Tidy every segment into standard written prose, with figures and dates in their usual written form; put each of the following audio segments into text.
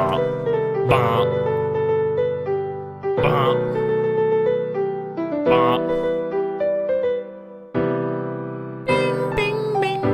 Bah. Bah. Bah. Bah. Bing, bing, bing.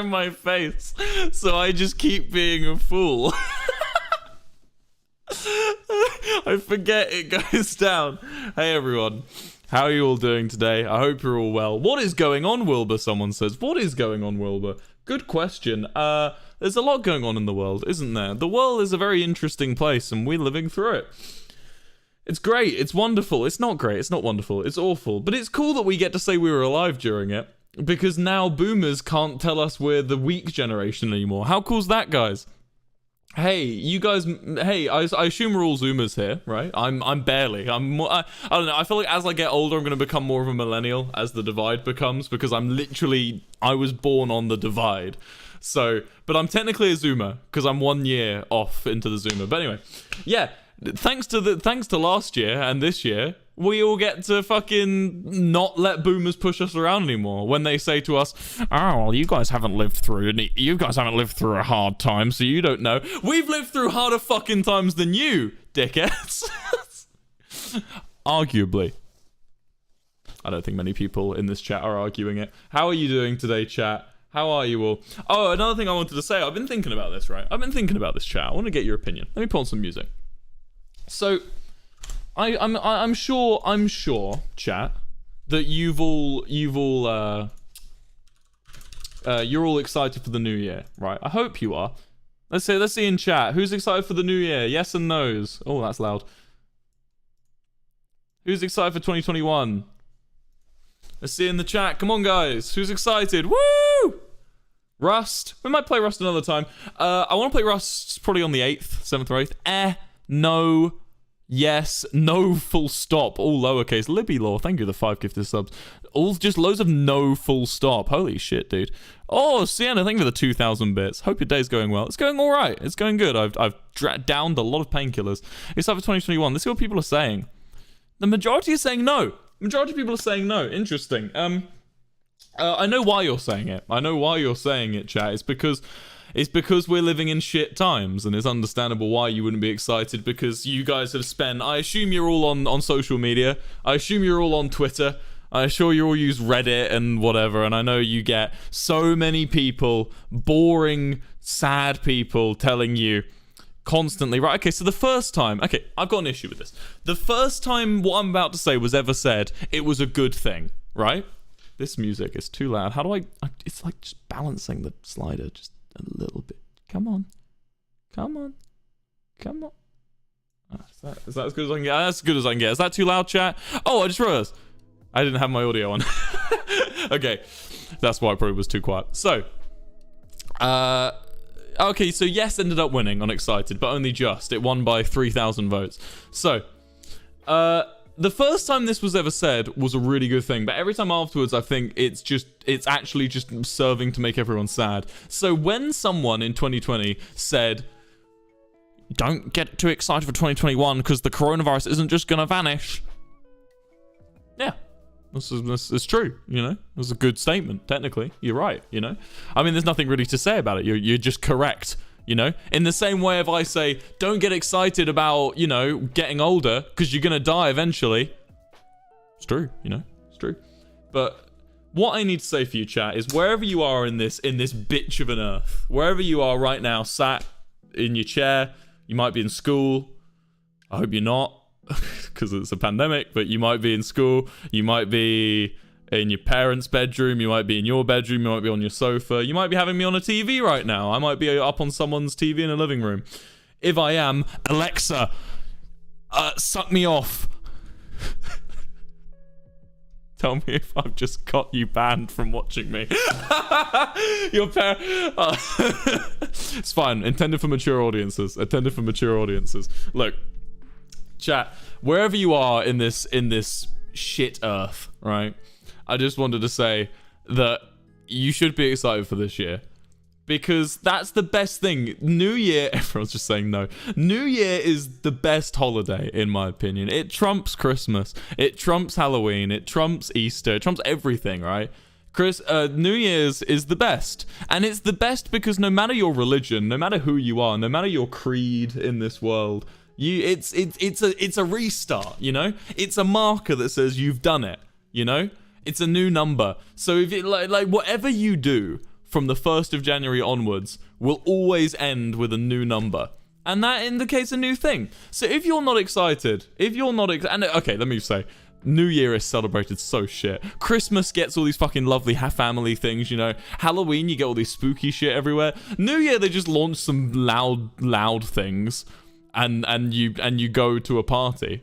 My face, so I just keep being a fool. I forget it goes down. Hey everyone, how are you all doing today? I hope you're all well. What is going on, Wilbur? Someone says. What is going on, Wilbur? Good question. There's a lot going on in the world, isn't there? The world is a very interesting place and we're living through it. It's great, it's wonderful. It's not great, it's not wonderful, it's awful. But it's cool that we get to say we were alive during it. Because now boomers can't tell us we're the weak generation anymore. How cool's that, guys? Hey, you guys. Hey, I assume we're all Zoomers here, right? I'm barely. I don't know. I feel like as I get older, I'm going to become more of a millennial as the divide becomes, because I was born on the divide. So, but I'm technically a Zoomer because I'm 1 year off into the Zoomer. But anyway, yeah. Thanks to last year and this year, we all get to fucking not let boomers push us around anymore when they say to us, oh, well, you guys haven't lived through a hard time, so you don't know. We've lived through harder fucking times than you, dickheads. Arguably. I don't think many people in this chat are arguing it. How are you doing today, chat? How are you all? Oh, another thing I wanted to say. I've been thinking about this, right? I've been thinking about this, chat. I want to get your opinion. Let me put on some music. So, I'm sure, chat, that you're all excited for the new year, right? I hope you are. Let's see in chat. Who's excited for the new year? Yes and no's. Oh, that's loud. Who's excited for 2021? Let's see in the chat. Come on, guys. Who's excited? Woo! Rust. We might play Rust another time. I want to play Rust probably on the 8th, 7th or 8th. No, yes, no, full stop, all lowercase. Libby Law, thank you for the 5 gifted subs. All just loads of no full stop. Holy shit, dude. Oh, Sienna, thank you for the 2,000 bits. Hope your day's going well. It's going all right. It's going good. I've downed a lot of painkillers. It's over 2021. This is what people are saying. The majority is saying no. Majority of people are saying no. Interesting. I know why you're saying it. I know why you're saying it, chat. It's because we're living in shit times, and it's understandable why you wouldn't be excited, because you guys have spent... I assume you're all on social media. I assume you're all on Twitter. I'm sure you all use Reddit and whatever, and I know you get so many people, boring, sad people, telling you constantly, right, okay, so the first time... Okay, I've got an issue with this. The first time what I'm about to say was ever said, it was a good thing, right? This music is too loud. How do I it's like just balancing the slider, just... a little bit. Come on. Oh, is that as good as I can get? That's as good as I can get. Is that too loud, chat? Oh, I just realized I didn't have my audio on. Okay. That's why it probably was too quiet. So, okay, so Yes ended up winning on Excited, but only just. It won by 3,000 votes. So, the first time this was ever said was a really good thing, but every time afterwards I think it's actually just serving to make everyone sad. So when someone in 2020 said, don't get too excited for 2021 because the coronavirus isn't just gonna vanish. Yeah, this is true, you know? It was a good statement, technically. You're right, you know? I mean, there's nothing really to say about it. You're just correct, you know? In the same way if I say, don't get excited about, you know, getting older because you're gonna die eventually. It's true, you know? It's true. But what I need to say for you, chat, is wherever you are in this bitch of an earth, wherever you are right now, sat in your chair, you might be in school. I hope you're not, because it's a pandemic, but you might be in school. You might be in your parents' bedroom. You might be in your bedroom. You might be on your sofa. You might be having me on a TV right now. I might be up on someone's TV in a living room. If I am, Alexa, suck me off. Tell me if I've just got you banned from watching me. Your parent. It's fine. Intended for mature audiences. Intended for mature audiences. Look, chat. Wherever you are in this shit earth, right? I just wanted to say that you should be excited for this year. Because that's the best thing. New Year, everyone's just saying no. New Year is the best holiday, in my opinion. It trumps Christmas. It trumps Halloween. It trumps Easter. It trumps everything, right? New Year's is the best. And it's the best because no matter your religion, no matter who you are, no matter your creed in this world, it's a restart, you know? It's a marker that says you've done it, you know? It's a new number. So if it like whatever you do from the 1st of January onwards will always end with a new number. And that indicates a new thing. So if you're not excited, and okay, let me say, New Year is celebrated so shit. Christmas gets all these fucking lovely family things, you know. Halloween, you get all these spooky shit everywhere. New Year, they just launch some loud things, and you go to a party.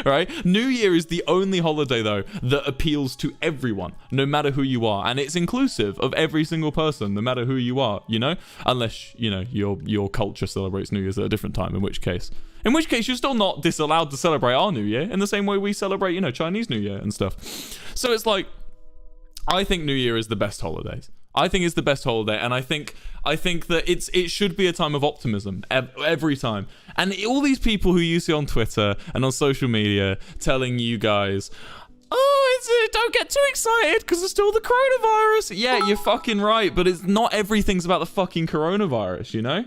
Right? New Year is the only holiday though that appeals to everyone, no matter who you are, and it's inclusive of every single person, no matter who you are, you know, unless, you know, your culture celebrates New Year's at a different time, in which case you're still not disallowed to celebrate our New Year in the same way we celebrate, you know, Chinese New Year and stuff. So it's like, I think New Year is the best holidays. I think it's the best holiday, and I think that it should be a time of optimism every time. And all these people who you see on Twitter and on social media telling you guys, oh, don't get too excited because there's still the coronavirus. Yeah, you're fucking right, but it's not everything's about the fucking coronavirus, you know?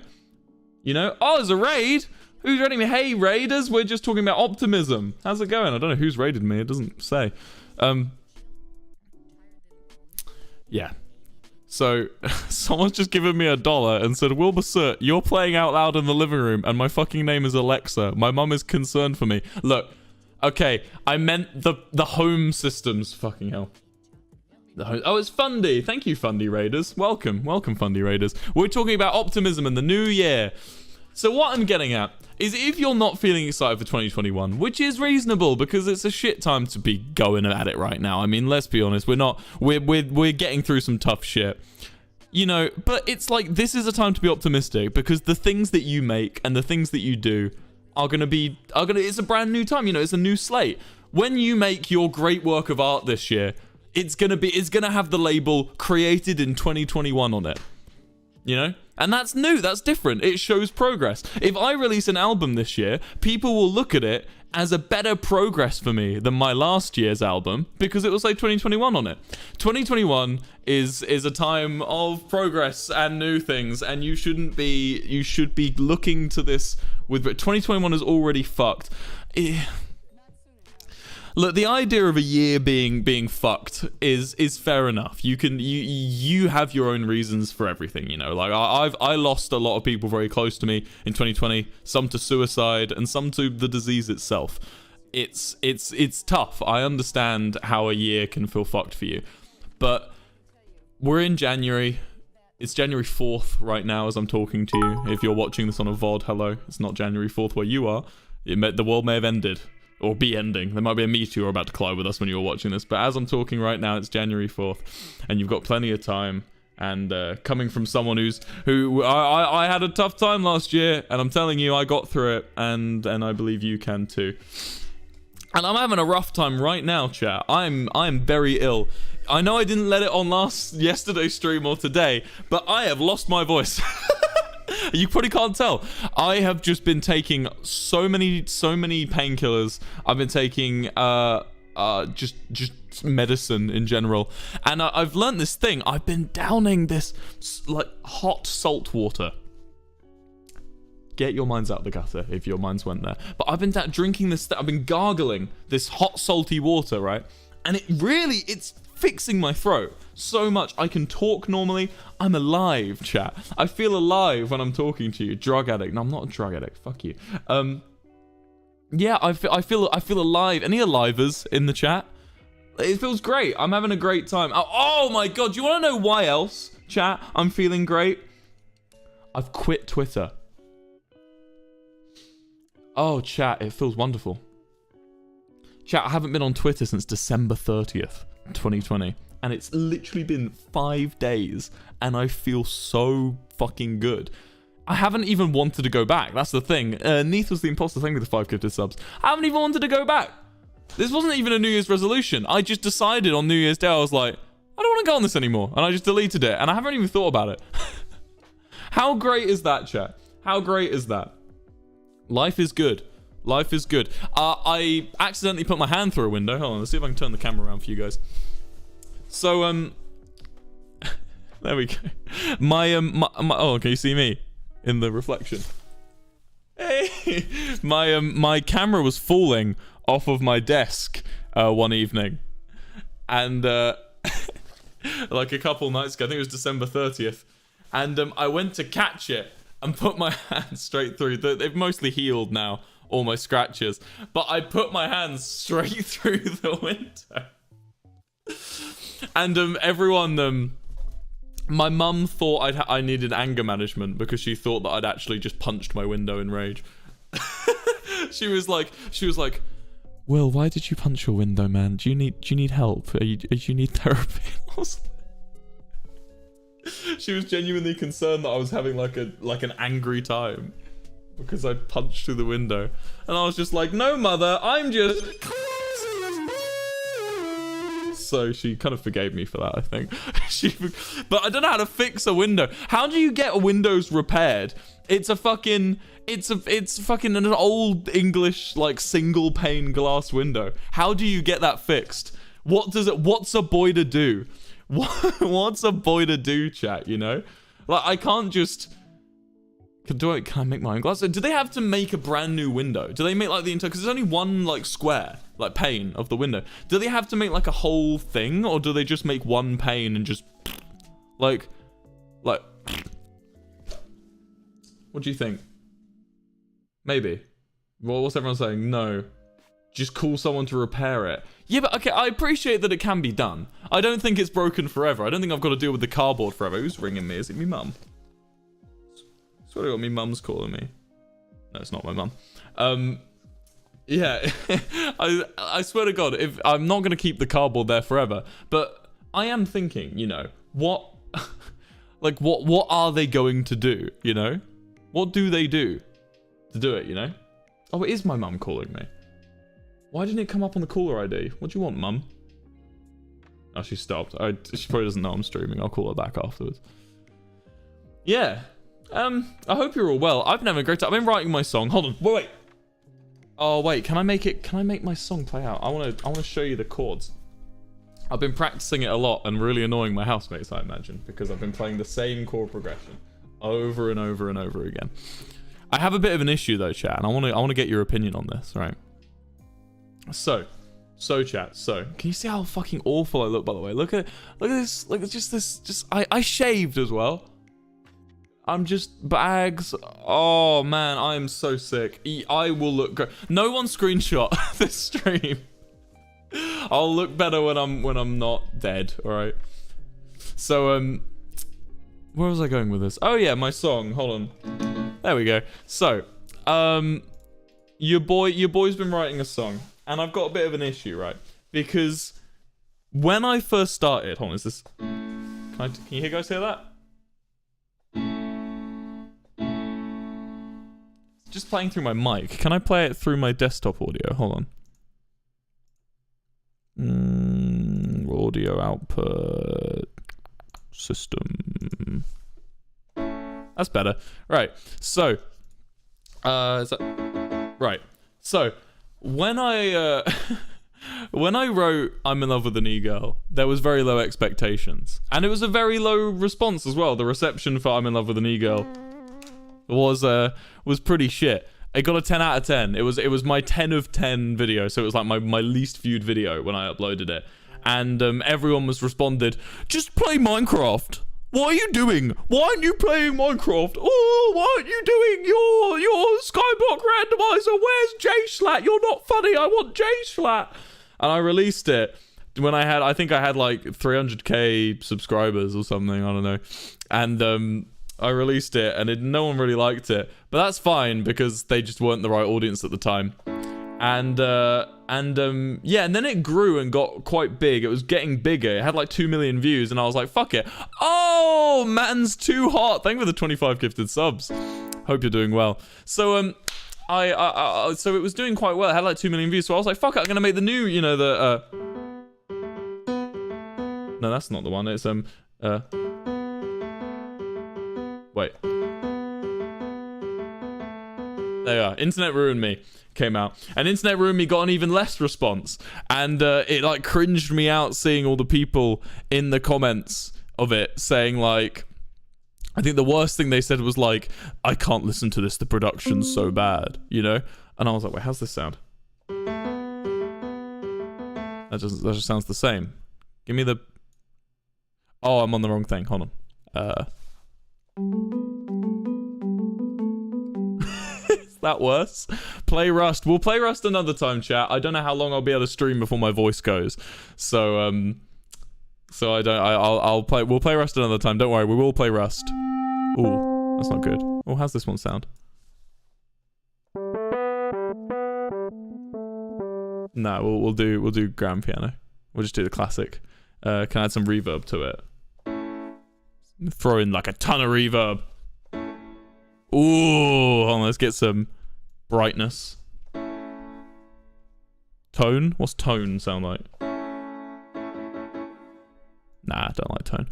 You know? Oh, there's a raid. Who's raiding me? Hey, raiders, we're just talking about optimism. How's it going? I don't know who's raided me. It doesn't say. Yeah. So, someone's just given me $1 and said, Wilbur Soot, you're playing out loud in the living room and my fucking name is Alexa. My mum is concerned for me. Look, okay, I meant the home systems. Fucking hell. Oh, it's Fundy. Thank you, Fundy Raiders. Welcome, Fundy Raiders. We're talking about optimism in the new year. So what I'm getting at is if you're not feeling excited for 2021, which is reasonable because it's a shit time to be going at it right now. I mean, let's be honest, we're getting through some tough shit. You know, but it's like this is a time to be optimistic because the things that you make and the things that you do are gonna it's a brand new time, you know, it's a new slate. When you make your great work of art this year, it's gonna have the label created in 2021 on it. You know? And that's new, that's different. It shows progress. If I release an album this year, people will look at it as a better progress for me than my last year's album because it will say 2021 on it. 2021 is a time of progress and new things, and you should be looking to this with 2021 is already fucked. Look, the idea of a year being fucked is fair enough. You have your own reasons for everything, you know. Like I lost a lot of people very close to me in 2020, some to suicide and some to the disease itself. It's tough. I understand how a year can feel fucked for you. But we're in January. It's January 4th right now as I'm talking to you. If you're watching this on a VOD, hello. It's not January 4th where you are. The world may have ended. Or be ending. There might be a meteor about to collide with us when you're watching this. But as I'm talking right now, it's January 4th. And you've got plenty of time. And coming from someone who I had a tough time last year. And I'm telling you, I got through it. And I believe you can too. And I'm having a rough time right now, chat. I'm very ill. I know I didn't let it on yesterday's stream or today, but I have lost my voice. You probably can't tell. I have just been taking so many painkillers. I've been taking just medicine in general, and I've learned this thing. I've been downing this like hot salt water. Get your minds out of the gutter if your minds went there. But I've been drinking this. I've been gargling this hot salty water, right? And it's fixing my throat so much. I can talk normally. I'm alive, chat. I feel alive when I'm talking to you. Drug addict. No, I'm not a drug addict. Fuck you. Yeah, I feel alive. Any alivers in the chat? It feels great. I'm having a great time. Oh my god. Do you want to know why else, chat? I'm feeling great. I've quit Twitter. Oh, chat, it feels wonderful. Chat, I haven't been on Twitter since December 30th, 2020. And it's literally been 5 days, and I feel so fucking good. I haven't even wanted to go back. That's the thing. Neath was the imposter. Thank you for the 5 gifted subs. I haven't even wanted to go back. This wasn't even a New Year's resolution. I just decided on New Year's Day, I was like, I don't want to go on this anymore. And I just deleted it, and I haven't even thought about it. How great is that, chat? How great is that? Life is good. Life is good. I accidentally put my hand through a window. Hold on, let's see if I can turn the camera around for you guys. So, there we go. Oh, can you see me in the reflection? Hey, my camera was falling off of my desk one evening, and like a couple nights ago, I think it was December 30th, and I went to catch it and put my hand straight through. They've mostly healed now, all my scratches. But I put my hand straight through the window. And everyone, my mum thought I needed anger management because she thought that I'd actually just punched my window in rage. She was like, Will, why did you punch your window, man? Do you need help? Do you need therapy? She was genuinely concerned that I was having like an angry time because I punched through the window, and I was just like, no, mother, I'm just. So she kind of forgave me for that, I think. But I don't know how to fix a window. How do you get windows repaired? It's fucking an old English like single pane glass window. How do you get that fixed? What's a boy to do? What's a boy to do, chat, you know? Like, I can't just... Can I make my own glass? Do they have to make a brand new window? Do they make, like, the entire... Because there's only one, like, square, like, pane of the window. Do they have to make, like, a whole thing? Or do they just make one pane and just... Like... What do you think? Maybe. Well, what's everyone saying? No. Just call someone to repair it. Yeah, but okay, I appreciate that it can be done. I don't think it's broken forever. I don't think I've got to deal with the cardboard forever. Who's ringing me? Is it me mum? I swear to God, me mum's calling me. No, it's not my mum. Yeah, I swear to God, if I'm not going to keep the cardboard there forever, but I am thinking, you know, what are they going to do, you know? What do they do to do it, you know? Oh, it is my mum calling me. Why didn't it come up on the caller ID? What do you want, mum? Oh, she stopped. She probably doesn't know I'm streaming. I'll call her back afterwards. Yeah. I hope you're all well. I've been having a great time. I've been writing my song. Hold on. Wait. Oh, wait. Can I make my song play out? I want to show you the chords. I've been practicing it a lot and really annoying my housemates, I imagine, because I've been playing the same chord progression over and over and over again. I have a bit of an issue though, chat, and I want to get your opinion on this, right? So chat, can you see how fucking awful I look, by the way? Look at this, like, it's just I shaved as well. I'm just bags. Oh man, I am so sick. I will look great. No one screenshot this stream. I'll look better when I'm not dead, alright? So where was I going with this? Oh yeah, my song. Hold on. There we go. So, your boy's been writing a song. And I've got a bit of an issue, right? Because when I first started... Hold on, is this... Can you guys hear that? It's just playing through my mic. Can I play it through my desktop audio? Hold on. audio output system. That's better. Right. So, is that right? So, when I when I wrote "I'm in love with an e-girl," there was very low expectations, and it was a very low response as well. The reception for "I'm in love with an e-girl" was pretty shit. It got a 10 out of 10. It was my 10 of 10 video, so it was like my least viewed video when I uploaded it, and everyone was responded, "Just play Minecraft. What are you doing? Why aren't you playing Minecraft? Oh, why aren't you doing your Skyblock randomizer? Where's J-Slat? You're not funny. I want J-Slat." And I released it when I think I had like 300k subscribers or something. I don't know. And I released it, and no one really liked it. But that's fine, because they just weren't the right audience at the time. And yeah, and then it grew and got quite big. It was getting bigger. It had like 2 million views, and I was like, fuck it. Oh, man's too hot. Thank you for the 25 gifted subs. Hope you're doing well. So so it was doing quite well. It had like 2 million views, so I was like, fuck it, I'm gonna make the new, you know, the no, that's not the one. It's wait. There you are. Internet Ruined Me came out, and Internet Ruined Me got an even less response, and it like cringed me out seeing all the people in the comments of it saying like, I think the worst thing they said was like, "I can't listen to this, the production's so bad," you know? And I was like, wait, how's this sound? That just sounds the same. Give me the... Oh, I'm on the wrong thing. Hold on. Is that worse? Play Rust. We'll play Rust another time, chat. I don't know how long I'll be able to stream before my voice goes. So, I'll play... We'll play Rust another time. Don't worry, we will play Rust. Ooh, that's not good. Oh, how's this one sound? No, we'll do grand piano. We'll just do the classic. Can I add some reverb to it? Throw in like a ton of reverb. Ooh, hold on, let's get some brightness. Tone? What's tone sound like? Nah, I don't like tone.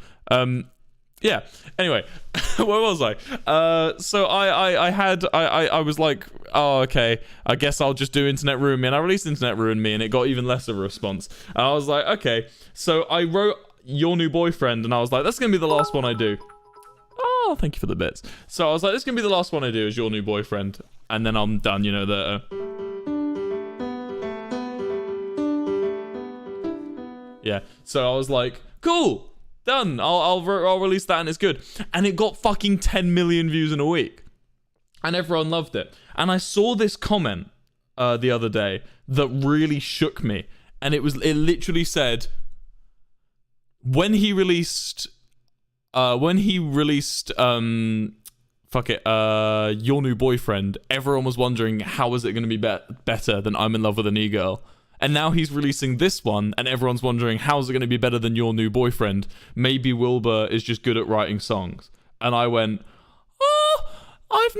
Yeah, anyway, where was I? So I was like, oh, okay, I guess I'll just do Internet Ruined Me, and I released Internet Ruined Me, and it got even less of a response. And I was like, okay, so I wrote Your New Boyfriend, and I was like, that's gonna be the last one I do. Oh, thank you for the bits. So I was like, this is gonna be the last one I do, is Your New Boyfriend, and then I'm done, you know, yeah, so I was like, cool, done. I'll release that, and it's good. And it got fucking 10 million views in a week, and everyone loved it. And I saw this comment the other day that really shook me, and it literally said, when he released Your New Boyfriend, everyone was wondering how is it going to be better than I'm in Love with an E-Girl. And now he's releasing this one, and everyone's wondering, how's it going to be better than Your New Boyfriend? Maybe Wilbur is just good at writing songs. And I went, oh, I've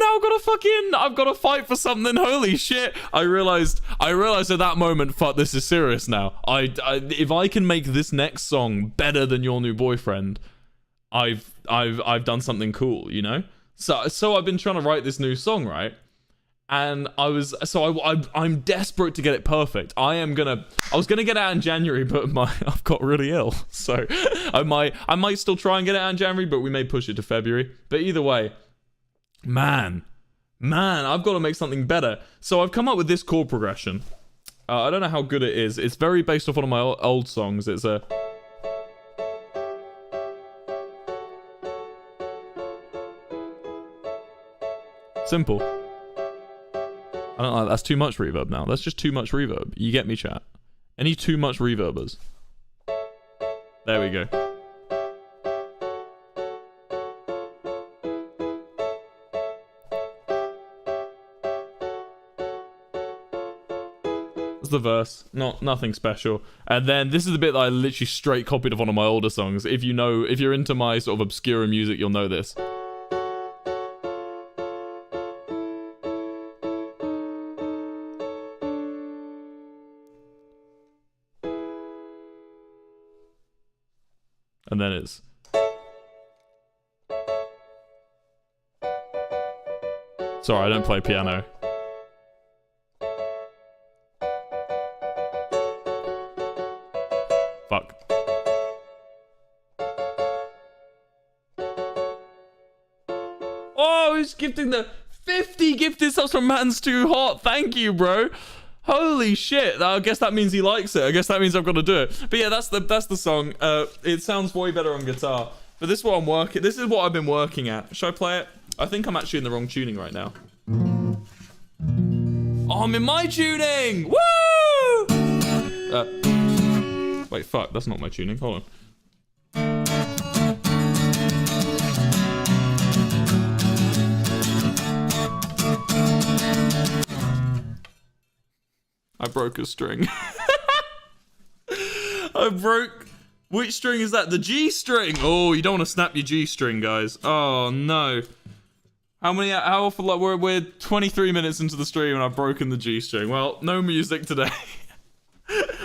got to fight for something. Holy shit. I realized at that moment, fuck, this is serious now. If I can make this next song better than Your New Boyfriend, I've done something cool, you know? So I've been trying to write this new song, right? And I'm desperate to get it perfect. I was gonna get it out in January, but I've got really ill, so I might still try and get it out in January, but we may push it to February. But either way, man, I've got to make something better. So I've come up with this chord progression. I don't know how good it is. It's very based off one of my old songs. It's a simple. I don't like, that's too much reverb now. That's just too much reverb. You get me, chat? Any too much reverbers? There we go. That's the verse. Nothing special. And then this is the bit that I literally straight copied of one of my older songs. If you're into my sort of obscure music, you'll know this. and then it's... Sorry, I don't play piano. Fuck. Oh, he's gifting the 50 gifted subs from Man's Too Hot. Thank you, bro. Holy shit. I guess that means he likes it. I guess that means I've got to do it. But yeah, that's the song. It sounds way better on guitar. But this is what I'm working. This is what I've been working at. Should I play it? I think I'm actually in the wrong tuning right now. Oh, I'm in my tuning! Woo! Wait, fuck. That's not my tuning. Hold on. I broke a string. I broke... Which string is that? The G string! Oh, you don't want to snap your G string, guys. Oh, no. How often, like, we're 23 minutes into the stream and I've broken the G string. Well, no music today.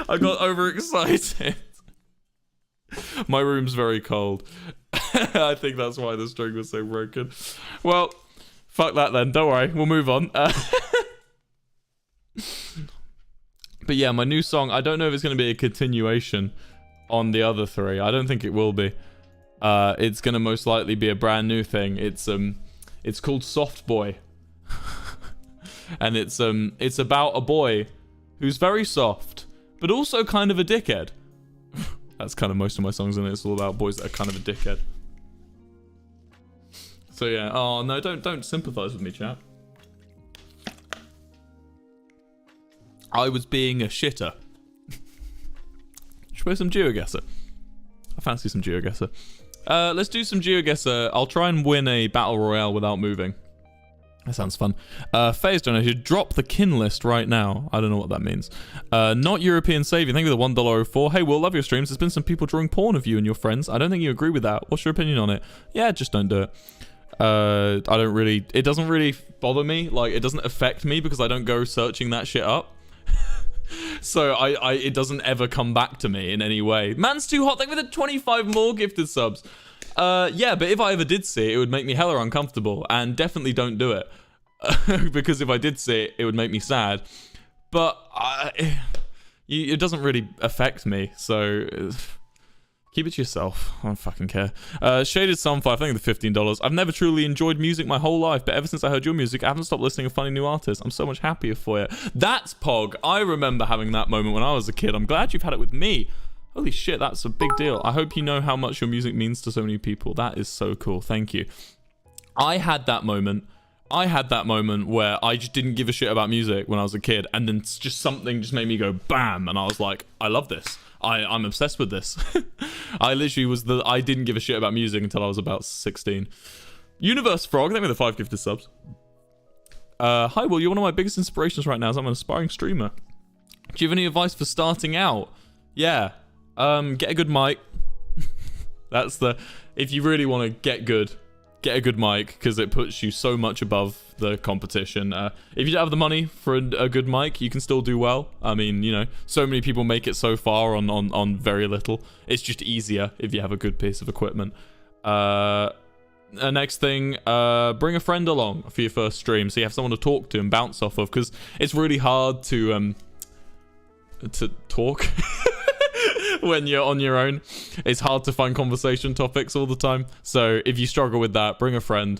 I got overexcited. My room's very cold. I think that's why the string was so broken. Well, fuck that then. Don't worry. We'll move on. But yeah, my new song, I don't know if it's going to be a continuation on the other three. I don't think it will be. It's going to most likely be a brand new thing. It's called Soft Boy. And it's about a boy who's very soft, but also kind of a dickhead. That's kind of most of my songs, and it's all about boys that are kind of a dickhead. So yeah, oh no, don't sympathize with me, chat. I was being a shitter. Should we play some GeoGuessr? I fancy some GeoGuessr. Let's do some GeoGuessr. I'll try and win a battle royale without moving. That sounds fun. Faye's donated. Drop the kin list right now. I don't know what that means. Not European Savior. Thank you for the $1.04. Hey, Will, love your streams. There's been some people drawing porn of you and your friends. I don't think you agree with that. What's your opinion on it? Yeah, just don't do it. I don't really... It doesn't really bother me. Like, it doesn't affect me because I don't go searching that shit up. So it doesn't ever come back to me in any way. Man's Too Hot. Thank you for the 25 more gifted subs. Yeah, but if I ever did see it, it would make me hella uncomfortable, and definitely don't do it. Because if I did see it, it would make me sad. But it doesn't really affect me, so keep it to yourself. I don't fucking care. Shaded Sunfire, thank you for the $15. I've never truly enjoyed music my whole life, but ever since I heard your music, I haven't stopped listening to funny new artists. I'm so much happier for you. That's Pog. I remember having that moment when I was a kid. I'm glad you've had it with me. Holy shit, that's a big deal. I hope you know how much your music means to so many people. That is so cool. Thank you. I had that moment where I just didn't give a shit about music when I was a kid, and then just something just made me go bam, and I was like, I love this. I'm obsessed with this. I literally I didn't give a shit about music until I was about 16. Universe Frog, thank me the 5 gifted subs. Hi, Will, you're one of my biggest inspirations right now as I'm an aspiring streamer. Do you have any advice for starting out? Yeah. Get a good mic. If you really want to get a good mic, because it puts you so much above the competition. If you don't have the money for a good mic, you can still do well. I mean, you know, so many people make it so far on very little. It's just easier if you have a good piece of equipment. Next thing, bring a friend along for your first stream, so you have someone to talk to and bounce off of, because it's really hard to talk. When you're on your own, it's hard to find conversation topics all the time. So if you struggle with that, bring a friend.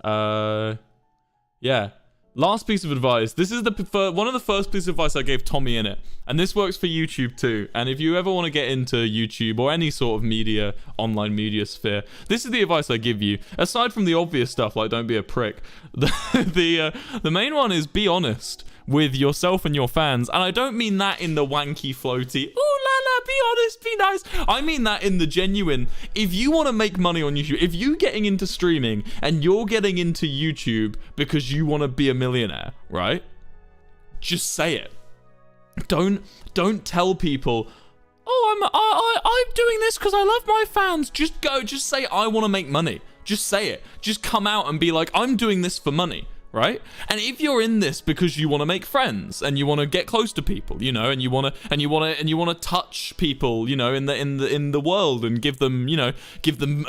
Yeah. Last piece of advice. This is one of the first pieces of advice I gave Tommy in it, and this works for YouTube too. And if you ever want to get into YouTube or any sort of media, online media sphere, this is the advice I give you. Aside from the obvious stuff like don't be a prick, the main one is be honest with yourself and your fans. And I don't mean that in the wanky floaty, ooh la la, be honest, be nice. I mean that in the genuine, if you want to make money on YouTube, if you're getting into streaming and you're getting into YouTube because you want to be a millionaire, right? Just say it. Don't tell people, oh, I'm doing this because I love my fans. Just say I want to make money. Just say it. Just come out and be like, I'm doing this for money. right? And if you're in this because you want to make friends and you want to get close to people, you know, and you want to touch people, you know, in the world and give them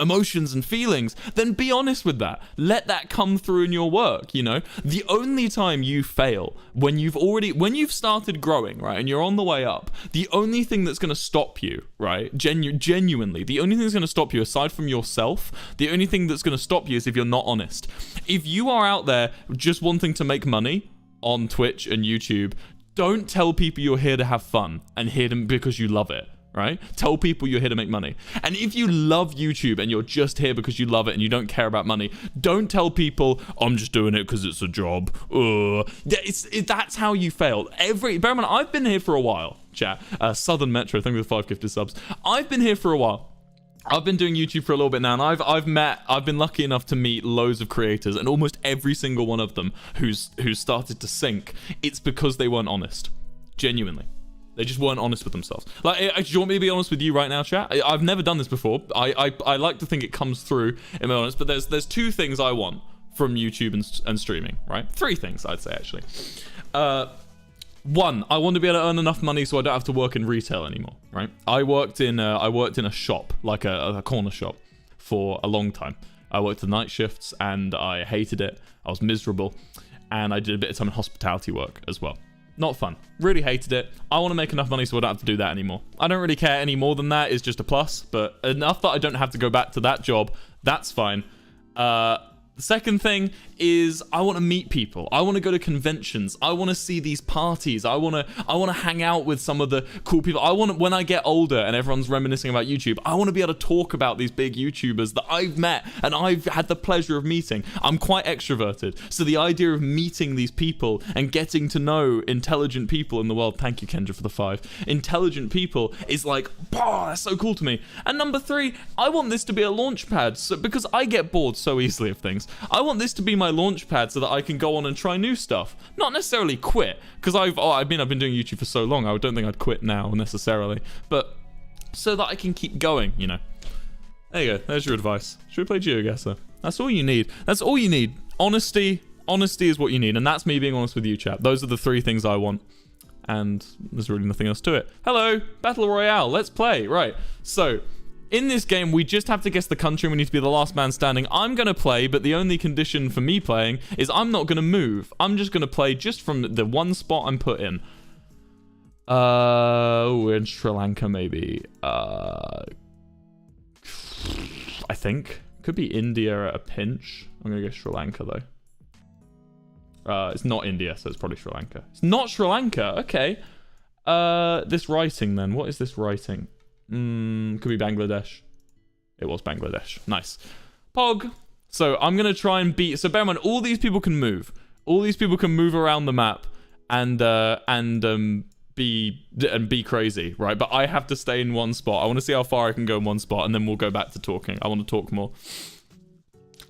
emotions and feelings, then be honest with that. Let that come through in your work, you know. The only time you fail when you've started growing, right, and you're on the way up, the only thing that's going to stop you, right, genuinely, the only thing that's going to stop you aside from yourself, the only thing that's going to stop you is if you're not honest. If you are out there just wanting to make money on Twitch and YouTube, don't tell people you're here to have fun and here because you love it, right? Tell people you're here to make money. And if you love YouTube and you're just here because you love it and you don't care about money, don't tell people, I'm just doing it because it's a job. That's how you failed. Bear in mind, I've been here for a while, chat. Southern Metro, thank you for the 5 gifted subs. I've been here for a while. I've been doing YouTube for a little bit now, and I've been lucky enough to meet loads of creators, and almost every single one of them who's started to sink, it's because they weren't honest. Genuinely. They just weren't honest with themselves. Like, do you want me to be honest with you right now, chat? I've never done this before. I like to think it comes through in my honest, but there's 2 things I want from YouTube and streaming, right? 3 things, I'd say, actually. 1, I want to be able to earn enough money so I don't have to work in retail anymore, right? I worked in a shop, like a corner shop, for a long time. I worked the night shifts and I hated it. I was miserable, and I did a bit of time in hospitality work as well. Not fun. Really hated it. I want to make enough money so I don't have to do that anymore. I don't really care any more than that. Is just a plus, but enough that I don't have to go back to that job. That's fine. The second thing is I want to meet people. I want to go to conventions. I want to see these parties. I want to hang out with some of the cool people. I want to, when I get older and everyone's reminiscing about YouTube, I want to be able to talk about these big YouTubers that I've met and I've had the pleasure of meeting. I'm quite extroverted. So the idea of meeting these people and getting to know intelligent people in the world, thank you Kendra for the 5, intelligent people is like, that's so cool to me. And number 3, I want this to be a launch pad, because I get bored so easily of things. I want this to be my launch pad so that I can go on and try new stuff. Not necessarily quit, because I've been doing YouTube for so long, I don't think I'd quit now necessarily, but so that I can keep going, you know. There you go, there's your advice. Should we play GeoGuessr? That's all you need. That's all you need. Honesty is what you need, and that's me being honest with you, chat. Those are the 3 things I want, and there's really nothing else to it. Hello, Battle Royale, let's play. Right, so in this game, we just have to guess the country and we need to be the last man standing. I'm going to play, but the only condition for me playing is I'm not going to move. I'm just going to play just from the one spot I'm put in. We're in Sri Lanka, maybe. I think. Could be India at a pinch. I'm going to go Sri Lanka, though. It's not India, so it's probably Sri Lanka. It's not Sri Lanka. Okay. This writing, then. What is this writing? Could be Bangladesh. It was Bangladesh. Nice. Pog. So I'm going to try and beat... So bear in mind, all these people can move. All these people can move around the map and be crazy, right? But I have to stay in one spot. I want to see how far I can go in one spot, and then we'll go back to talking. I want to talk more.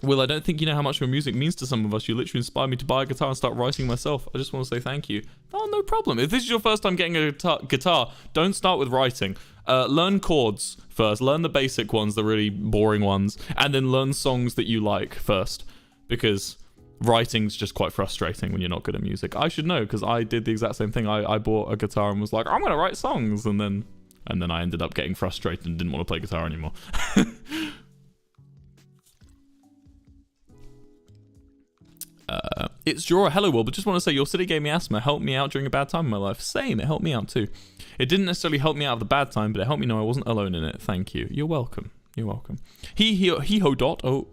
Will, I don't think you know how much your music means to some of us. You literally inspired me to buy a guitar and start writing myself. I just want to say thank you. Oh, no problem. If this is your first time getting a guitar, don't start with writing. Learn chords first. Learn the basic ones, the really boring ones, and then learn songs that you like first. Because writing's just quite frustrating when you're not good at music. I should know, because I did the exact same thing. I bought a guitar and was like, I'm going to write songs. And then I ended up getting frustrated and didn't want to play guitar anymore. It's Jorah. Hello, Will, but just want to say your city gave me asthma. Helped me out during a bad time in my life. Same, it helped me out too. It didn't necessarily help me out of the bad time, but it helped me know I wasn't alone in it. Thank you. You're welcome. You're welcome. He-ho dot. Oh,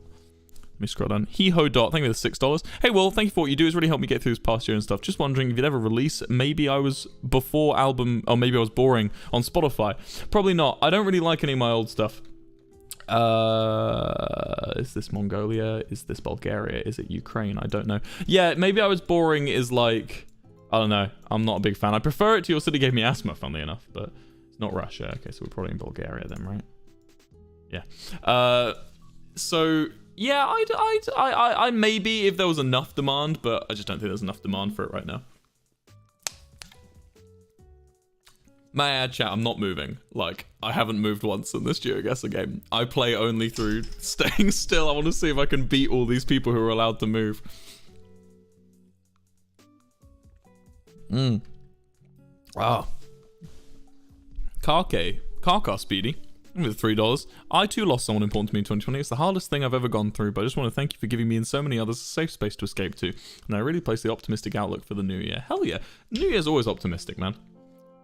let me scroll down. He-ho dot. Thank you for the $6. Hey, Will, thank you for what you do. It's really helped me get through this past year and stuff. Just wondering if you'd ever release. Maybe I was before album, or maybe I was boring on Spotify. Probably not. I don't really like any of my old stuff. Is this Mongolia? Is this Bulgaria? Is it Ukraine? I don't know. Yeah, maybe I was boring is like, I don't know. I'm not a big fan. I prefer it to your city gave me asthma, funnily enough, but it's not Russia. Okay, so we're probably in Bulgaria then, right? Yeah. So yeah, I maybe if there was enough demand, but I just don't think there's enough demand for it right now. May I add, chat, I'm not moving. Like, I haven't moved once in this GeoGuessr game. I play only through staying still. I want to see if I can beat all these people who are allowed to move. Wow. Car Speedy. With $3. I too lost someone important to me in 2020. It's the hardest thing I've ever gone through, but I just want to thank you for giving me and so many others a safe space to escape to. And I really place the optimistic outlook for the new year. Hell yeah. New Year's always optimistic, man.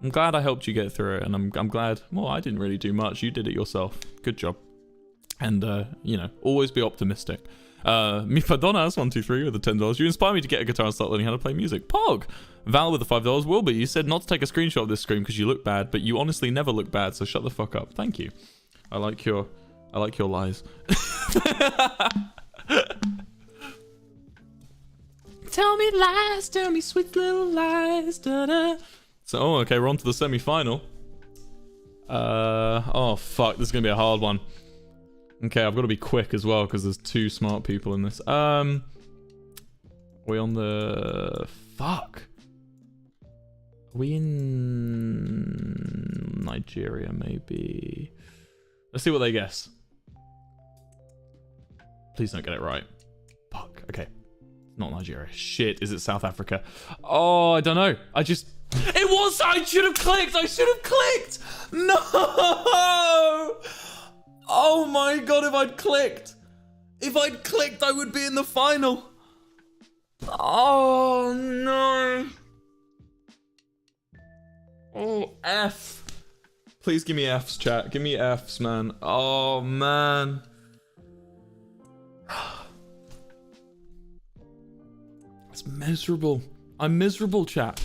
I'm glad I helped you get through it, and I'm glad, well, I didn't really do much. You did it yourself. Good job. And, you know, always be optimistic. Mifadonas123 with the $10. You inspire me to get a guitar and start learning how to play music. Pog! Val with the $5. Wilbur, you said not to take a screenshot of this screen because you look bad, but you honestly never look bad, so shut the fuck up. Thank you. I like your lies. Tell me lies, tell me sweet little lies. Da-da. So, oh, okay, we're on to the semi-final. Oh fuck, this is gonna be a hard one. Okay, I've got to be quick as well because there's 2 smart people in this. We on the fuck? Are we in Nigeria? Maybe. Let's see what they guess. Please don't get it right. Fuck. Okay, not Nigeria. Shit. Is it South Africa? Oh, I don't know. It was. I should have clicked. I should have clicked. No. Oh my god, if I'd clicked, I would be in the final. Oh no. Oh, F. Please give me Fs, chat. Give me Fs, man. Oh man. It's miserable. I'm miserable, chat.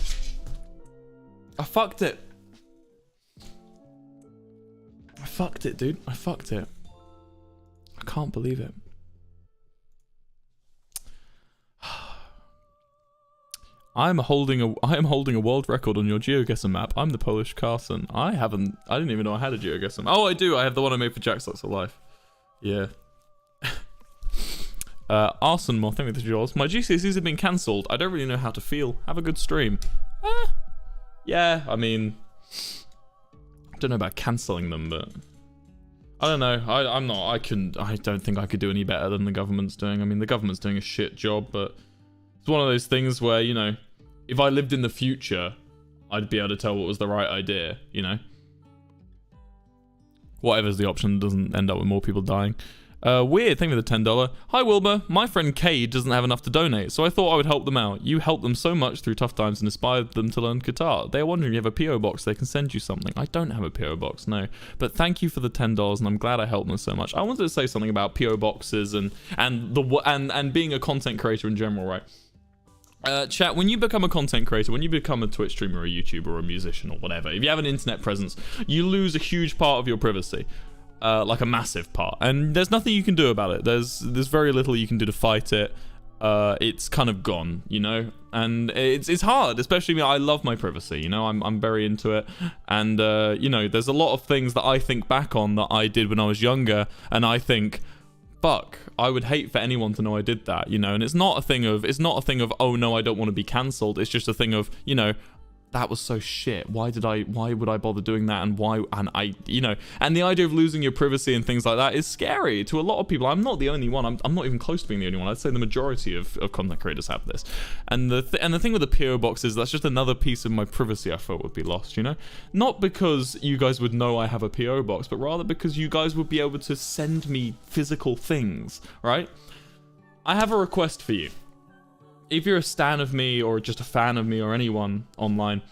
I fucked it. I fucked it, dude. I fucked it. I can't believe it. I am holding a world record on your GeoGuessr map. I'm the Polish Carson. I didn't even know I had a GeoGuessr map. Oh, I do. I have the one I made for Jack Sucks at Life. Yeah. Arson more, thank you for yours. My GCSEs have been cancelled. I don't really know how to feel. Have a good stream. Yeah, I mean, I don't know about cancelling them, but I don't know. I don't think I could do any better than the government's doing. I mean, the government's doing a shit job, but it's one of those things where, you know, if I lived in the future, I'd be able to tell what was the right idea, you know? Whatever's the option doesn't end up with more people dying. Weird, thank you for the $10. Hi Wilbur, my friend Cade doesn't have enough to donate, so I thought I would help them out. You helped them so much through tough times and inspired them to learn guitar. They're wondering if you have a PO box, they can send you something. I don't have a PO box, no. But thank you for the $10 and I'm glad I helped them so much. I wanted to say something about PO boxes and being a content creator in general, right? Chat, when you become a content creator, when you become a Twitch streamer or a YouTuber or a musician or whatever, if you have an internet presence, you lose a huge part of your privacy. Like a massive part, and there's nothing you can do about it. There's very little you can do to fight it. It's kind of gone, you know, and it's hard, especially me. I love my privacy, you know. I'm very into it, and you know, there's a lot of things that I think back on that I did when I was younger, and I think, fuck, I would hate for anyone to know I did that, you know. And it's not a thing of oh no, I don't want to be cancelled. It's just a thing of, you know, that was so shit. Why would I bother doing that? And you know, and the idea of losing your privacy and things like that is scary to a lot of people. I'm not the only one. I'm not even close to being the only one. I'd say the majority of content creators have this. And the thing with the PO box is that's just another piece of my privacy I felt would be lost, you know? Not because you guys would know I have a PO box, but rather because you guys would be able to send me physical things, right? I have a request for you. If you're a stan of me or just a fan of me or anyone online,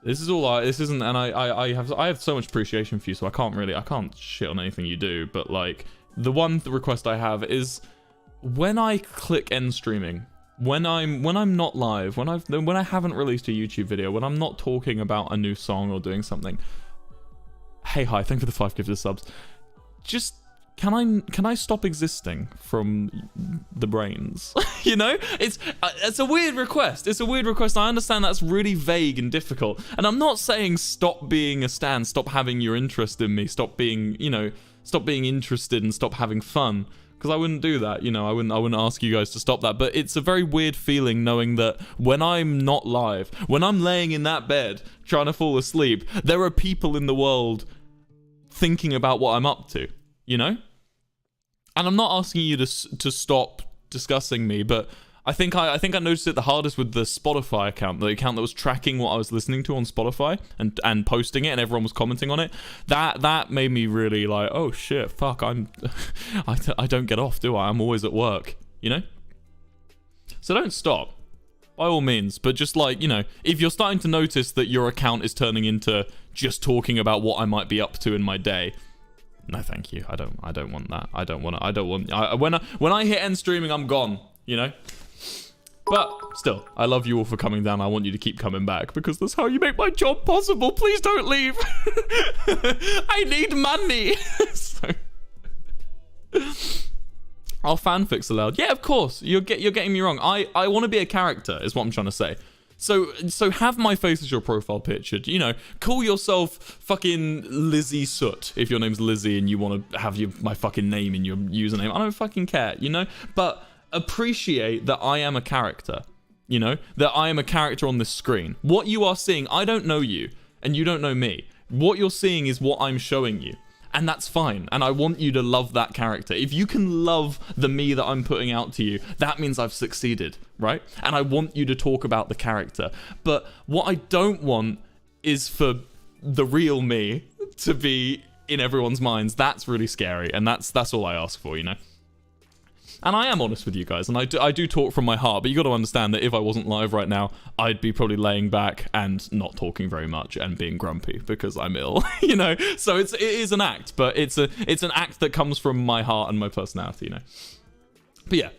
this isn't, and I have so much appreciation for you, so I can't shit on anything you do, but like, the one request I have is when I click end streaming, when I'm not live, when I haven't released a YouTube video, when I'm not talking about a new song or doing something, hey, hi, thank you for the 5 gifted subs, just can I stop existing from the brains? You know, it's a weird request. It's a weird request. I understand that's really vague and difficult, and I'm not saying stop being a stan, stop having your interest in me, stop being interested and stop having fun, because I wouldn't do that. You know, I wouldn't ask you guys to stop that. But it's a very weird feeling knowing that when I'm not live, when I'm laying in that bed trying to fall asleep, there are people in the world thinking about what I'm up to. You know? And I'm not asking you to stop discussing me, but I think I noticed it the hardest with the Spotify account, the account that was tracking what I was listening to on Spotify and posting it, and everyone was commenting on it. That made me really like, oh shit, fuck, I don't get off, do I? I'm always at work, you know? So don't stop, by all means. But just like, you know, if you're starting to notice that your account is turning into just talking about what I might be up to in my day, no, thank you. I don't want that. When I hit end streaming, I'm gone, you know? But still, I love you all for coming down. I want you to keep coming back because that's how you make my job possible. Please don't leave. I need money. So... Are fanfics allowed? Yeah, of course. You're getting me wrong. I want to be a character, is what I'm trying to say. So have my face as your profile picture. You know, call yourself fucking Lizzie Soot if your name's Lizzie and you want to have my fucking name in your username. I don't fucking care, you know? But appreciate that I am a character, you know? That I am a character on this screen. What you are seeing, I don't know you, and you don't know me. What you're seeing is what I'm showing you. And that's fine. And I want you to love that character. If you can love the me that I'm putting out to you, that means I've succeeded, right? And I want you to talk about the character. But what I don't want is for the real me to be in everyone's minds. That's really scary. And that's all I ask for, you know? And I am honest with you guys, and I do talk from my heart, but you got to understand that if I wasn't live right now, I'd be probably laying back and not talking very much and being grumpy because I'm ill, you know? So it is an act, but it's an act that comes from my heart and my personality, you know? But yeah,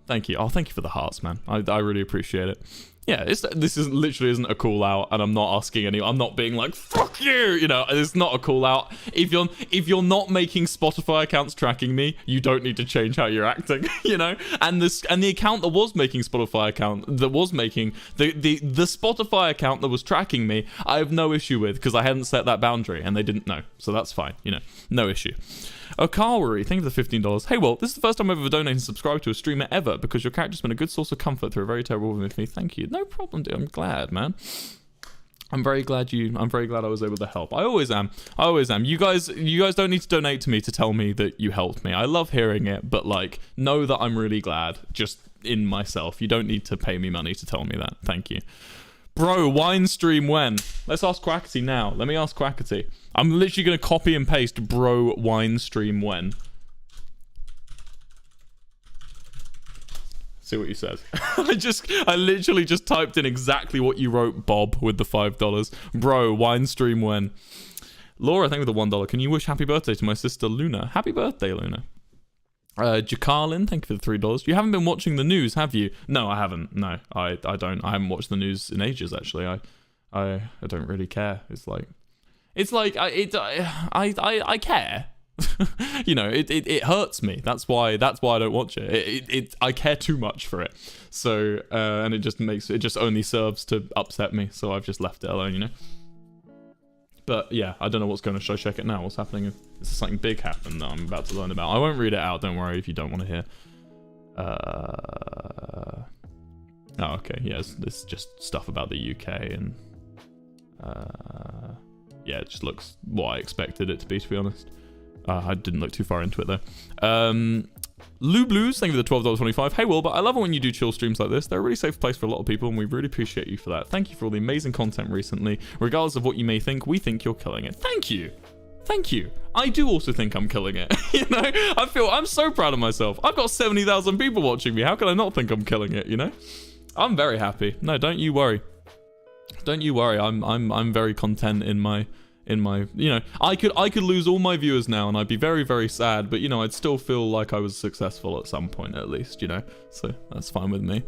thank you. Oh, thank you for the hearts, man. I really appreciate it. Yeah, this literally isn't a call out, and I'm not asking any. I'm not being like fuck you, you know. It's not a call out. If you're not making Spotify accounts tracking me, you don't need to change how you're acting, you know. And the account that was making Spotify account that was making the Spotify account that was tracking me, I have no issue with because I hadn't set that boundary and they didn't know, so that's fine, you know, no issue. Okawari, thank you for the $15. Hey, well, this is the first time I've ever donated and subscribed to a streamer ever because your character's been a good source of comfort through a very terrible woman with me. Thank you. No problem, dude. I'm glad, man. I'm very glad I was able to help. I always am. You guys don't need to donate to me to tell me that you helped me. I love hearing it, but like, know that I'm really glad just in myself. You don't need to pay me money to tell me that. Thank you. Bro, wine stream when? Let's ask Quackity now. Let me ask Quackity. I'm literally going to copy and paste bro wine stream when. See what you said. I literally just typed in exactly what you wrote, Bob, with the $5. Bro, wine stream when? Laura, thank you for the $1. Can you wish happy birthday to my sister Luna? Happy birthday, Luna. Jacarlin, thank you for the $3. You haven't been watching the news, have you? No, I haven't. No, I don't. I haven't watched the news in ages, actually. I don't really care. It's like I care. You know, it hurts me. That's why I don't watch it. I care too much for it. So and it just only serves to upset me. So I've just left it alone, you know. But yeah, I don't know what's going on. Should I check it now? What's happening? Is there something big happen that I'm about to learn about? I won't read it out. Don't worry if you don't want to hear. Oh, okay. Yes, this is just stuff about the UK and yeah, it just looks what I expected it to be honest. I didn't look too far into it though. Lou Blues, thank you for the $12.25. Hey Will, but I love it when you do chill streams like this. They're a really safe place for a lot of people and we really appreciate you for that. Thank you for all the amazing content recently. Regardless of what you may think, we think you're killing it. Thank you. Thank you. I do also think I'm killing it. You know, I'm so proud of myself. I've got 70,000 people watching me. How can I not think I'm killing it, you know? I'm very happy. No, don't you worry. Don't you worry. I'm very content in my you know, I could lose all my viewers now and I'd be very, very sad, but you know, I'd still feel like I was successful at some point at least, you know, so that's fine with me.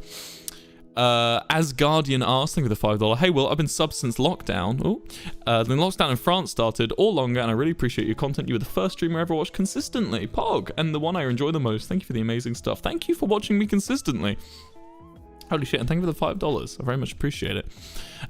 Asgardian asks, thank you for the $5. Hey Will, I've been subbed since lockdown. The lockdown in France started or longer and I really appreciate your content. You were the first streamer I ever watched consistently, Pog, and the one I enjoy the most. Thank you for the amazing stuff. Thank you for watching me consistently. Holy shit, and thank you for the $5. I very much appreciate it.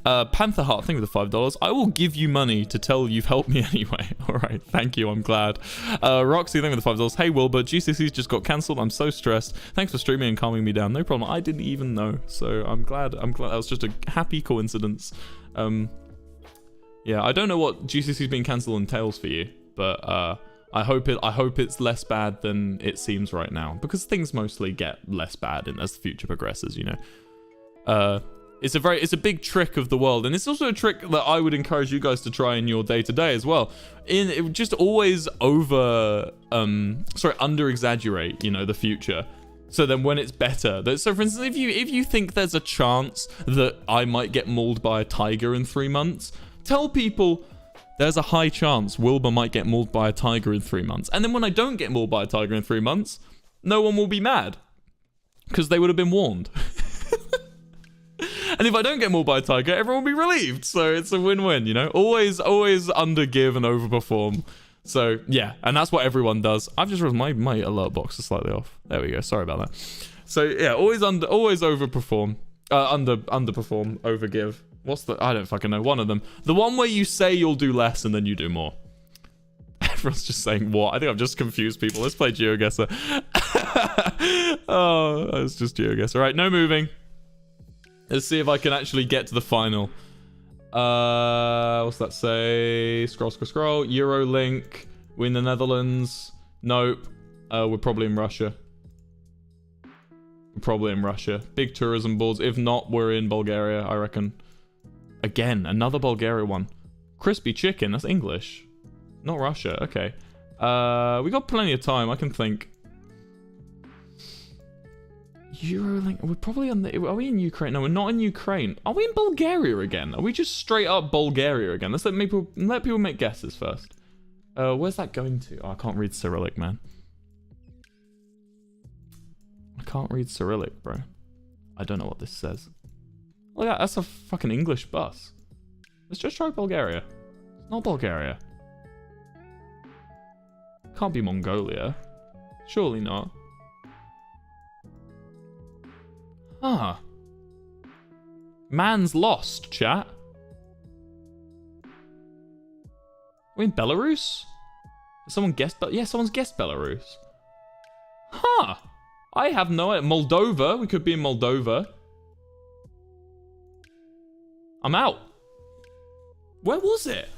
Panther Heart, thank you for the $5. I will give you money to tell you've helped me anyway. Alright, thank you, I'm glad. Roxy, thank you for the $5. Hey Will, but GCSEs just got cancelled. I'm so stressed. Thanks for streaming and calming me down. No problem, I didn't even know. So I'm glad that was just a happy coincidence. Yeah, I don't know what GCSEs being cancelled entails for you, but I hope it's less bad than it seems right now, because things mostly get less bad as the future progresses, you know. It's a big trick of the world, and it's also a trick that I would encourage you guys to try in your day-to-day as well. Just always under exaggerate, you know, the future. So then when it's better, so for instance, if you think there's a chance that I might get mauled by a tiger in 3 months, tell people there's a high chance Wilbur might get mauled by a tiger in 3 months. And then when I don't get mauled by a tiger in 3 months, no one will be mad, because they would have been warned. And if I don't get mauled by a tiger, everyone will be relieved. So it's a win-win, you know? Always undergive and overperform. So, yeah. And that's what everyone does. I've just realized my alert box is slightly off. There we go. Sorry about that. So, yeah. Always overperform. Underperform. Overgive. What's the... I don't fucking know. One of them. The one where you say you'll do less and then you do more. Everyone's just saying what? I think I've just confused people. Let's play GeoGuessr. Oh, it's just GeoGuessr. All right. No moving. Let's see if I can actually get to the final. What's that say? Scroll. Eurolink. We're in the Netherlands. Nope. We're probably in Russia. Big tourism boards. If not, we're in Bulgaria, I reckon. Again, another Bulgaria one. Crispy chicken. That's English. Not Russia. Okay. We got plenty of time. I can think. Eurolink. We're probably on the... Are we in Ukraine? No, we're not in Ukraine. Are we in Bulgaria again? Are we just straight up Bulgaria again? Let's let people make guesses first. Where's that going to? Oh, I can't read Cyrillic, man. I can't read Cyrillic, bro. I don't know what this says. Look at that. That's a fucking English bus. Let's just try Bulgaria. It's not Bulgaria. Can't be Mongolia. Surely not. Huh. Man's lost, chat. Are we in Belarus? Someone guessed... Yeah, someone's guessed Belarus. Huh. I have no idea. Moldova. We could be in Moldova. I'm out. Where was it?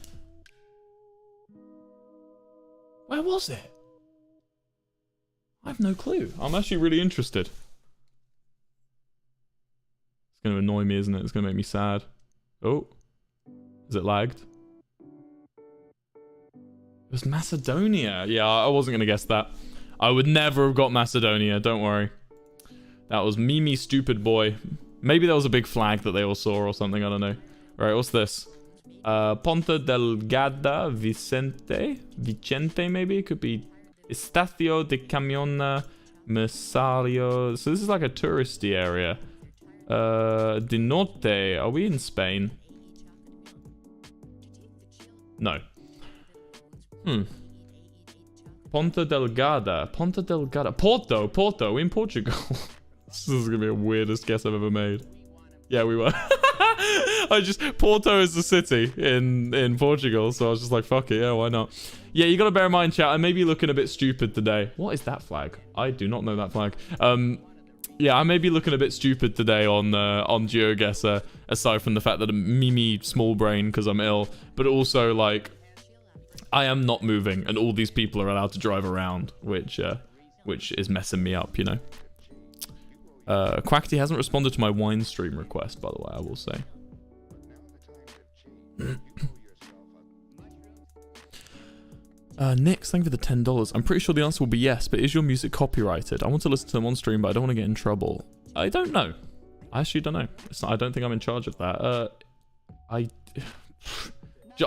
Where was it? I have no clue. I'm actually really interested. It's going to annoy me, isn't it? It's going to make me sad. Oh. Is it lagged? It was Macedonia. Yeah, I wasn't going to guess that. I would never have got Macedonia. Don't worry. That was me, stupid boy. Maybe there was a big flag that they all saw or something. I don't know. All right, what's this? Ponta Delgada Vicente, maybe? It could be Estacio de Camion Mersario. So this is like a touristy area. De Norte. Are we in Spain? No. Ponta Delgada. Porto. We're in Portugal. This is gonna be the weirdest guess I've ever made. Yeah, we were. Porto is the city in Portugal, so I was just like, fuck it, yeah, why not? Yeah, you gotta bear in mind, chat, I may be looking a bit stupid today. What is that flag? I do not know that flag. Yeah, I may be looking a bit stupid today on GeoGuessr, aside from the fact that I'm me small brain because I'm ill, but also like I am not moving, and all these people are allowed to drive around, which is messing me up, you know. Quackity hasn't responded to my wine stream request, by the way, I will say. Nix, thank you for the $10. I'm pretty sure the answer will be yes, but is your music copyrighted? I want to listen to them on stream, but I don't want to get in trouble. I don't know. I actually don't know. I don't think I'm in charge of that. I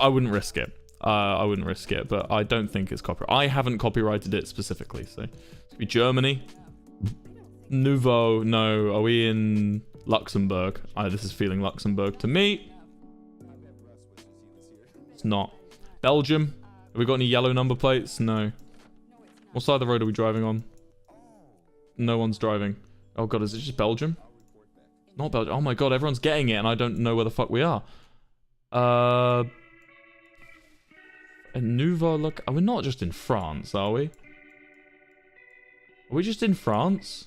wouldn't risk it. I wouldn't risk it, but I don't think it's copyrighted. I haven't copyrighted it specifically, so it could be Germany. Nouveau, no. Are we in Luxembourg? This is feeling Luxembourg to me. It's not. Belgium. Have we got any yellow number plates? No. What side of the road are we driving on? No one's driving. Oh god, is it just Belgium? Not Belgium. Oh my god, everyone's getting it and I don't know where the fuck we are. A Nouveau look. We're not just in France, are we? Are we just in France?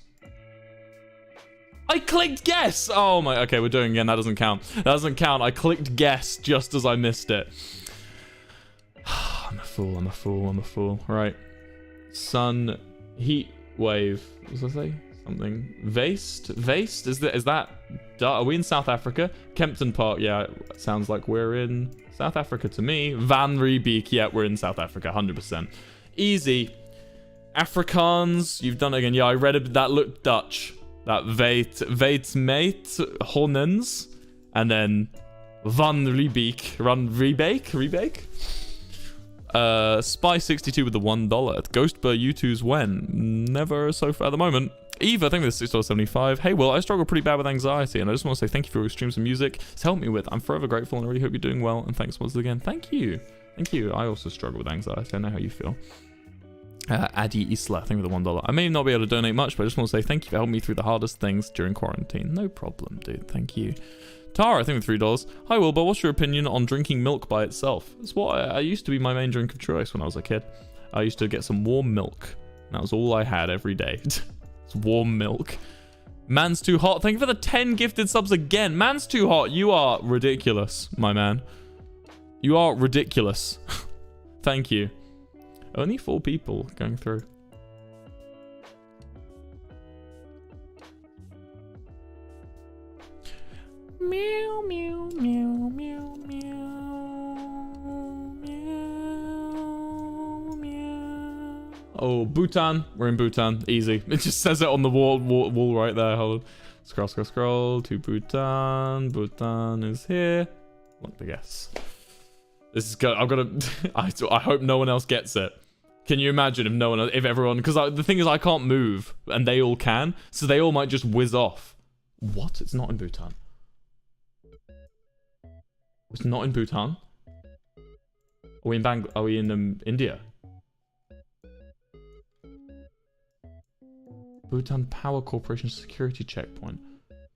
I clicked guess! Oh my, okay, we're doing it again. That doesn't count. That doesn't count. I clicked guess just as I missed it. I'm a fool, I'm a fool, I'm a fool. Right. Sun, heat wave. What was I say? Something. Vast? Is that... Are we in South Africa? Kempton Park, yeah. Sounds like we're in South Africa to me. Van Riebeek, yeah, we're in South Africa, 100%. Easy. Afrikaans, you've done it again. Yeah, I read it, that looked Dutch. That Weet mate, Honens. And then Van Riebeek. Riebeek? Spy62 with the $1. Ghostbur U2's when? Never so far at the moment. Eva, I think this is $6.75. Hey, Will, I struggle pretty bad with anxiety, and I just want to say thank you for all your streams and music. It's helped me with. I'm forever grateful, and I really hope you're doing well. And thanks once again. Thank you. Thank you. I also struggle with anxiety. I know how you feel. Adi Isla, I think with the $1. I may not be able to donate much, but I just want to say thank you for helping me through the hardest things during quarantine. No problem, dude. Thank you. Tara, I think with $3. Hi, Wilbur. What's your opinion on drinking milk by itself? It's what I used to be my main drink of choice when I was a kid. I used to get some warm milk. That was all I had every day. Warm milk. Man's Too Hot. Thank you for the 10 gifted subs again. Man's Too Hot. You are ridiculous, my man. You are ridiculous. Thank you. Only 4 people going through. Meow, meow, meow, meow, meow, meow, meow. Oh, Bhutan. We're in Bhutan. Easy. It just says it on the wall right there. Hold on. Scroll, scroll, scroll to Bhutan. Bhutan is here. What the guess? This is good. I've got to... I hope no one else gets it. Can you imagine if no one... If everyone... Because the thing is, I can't move. And they all can. So they all might just whiz off. What? It's not in Bhutan. It's not in Bhutan. Are we in Are we in India? Bhutan Power Corporation security checkpoint.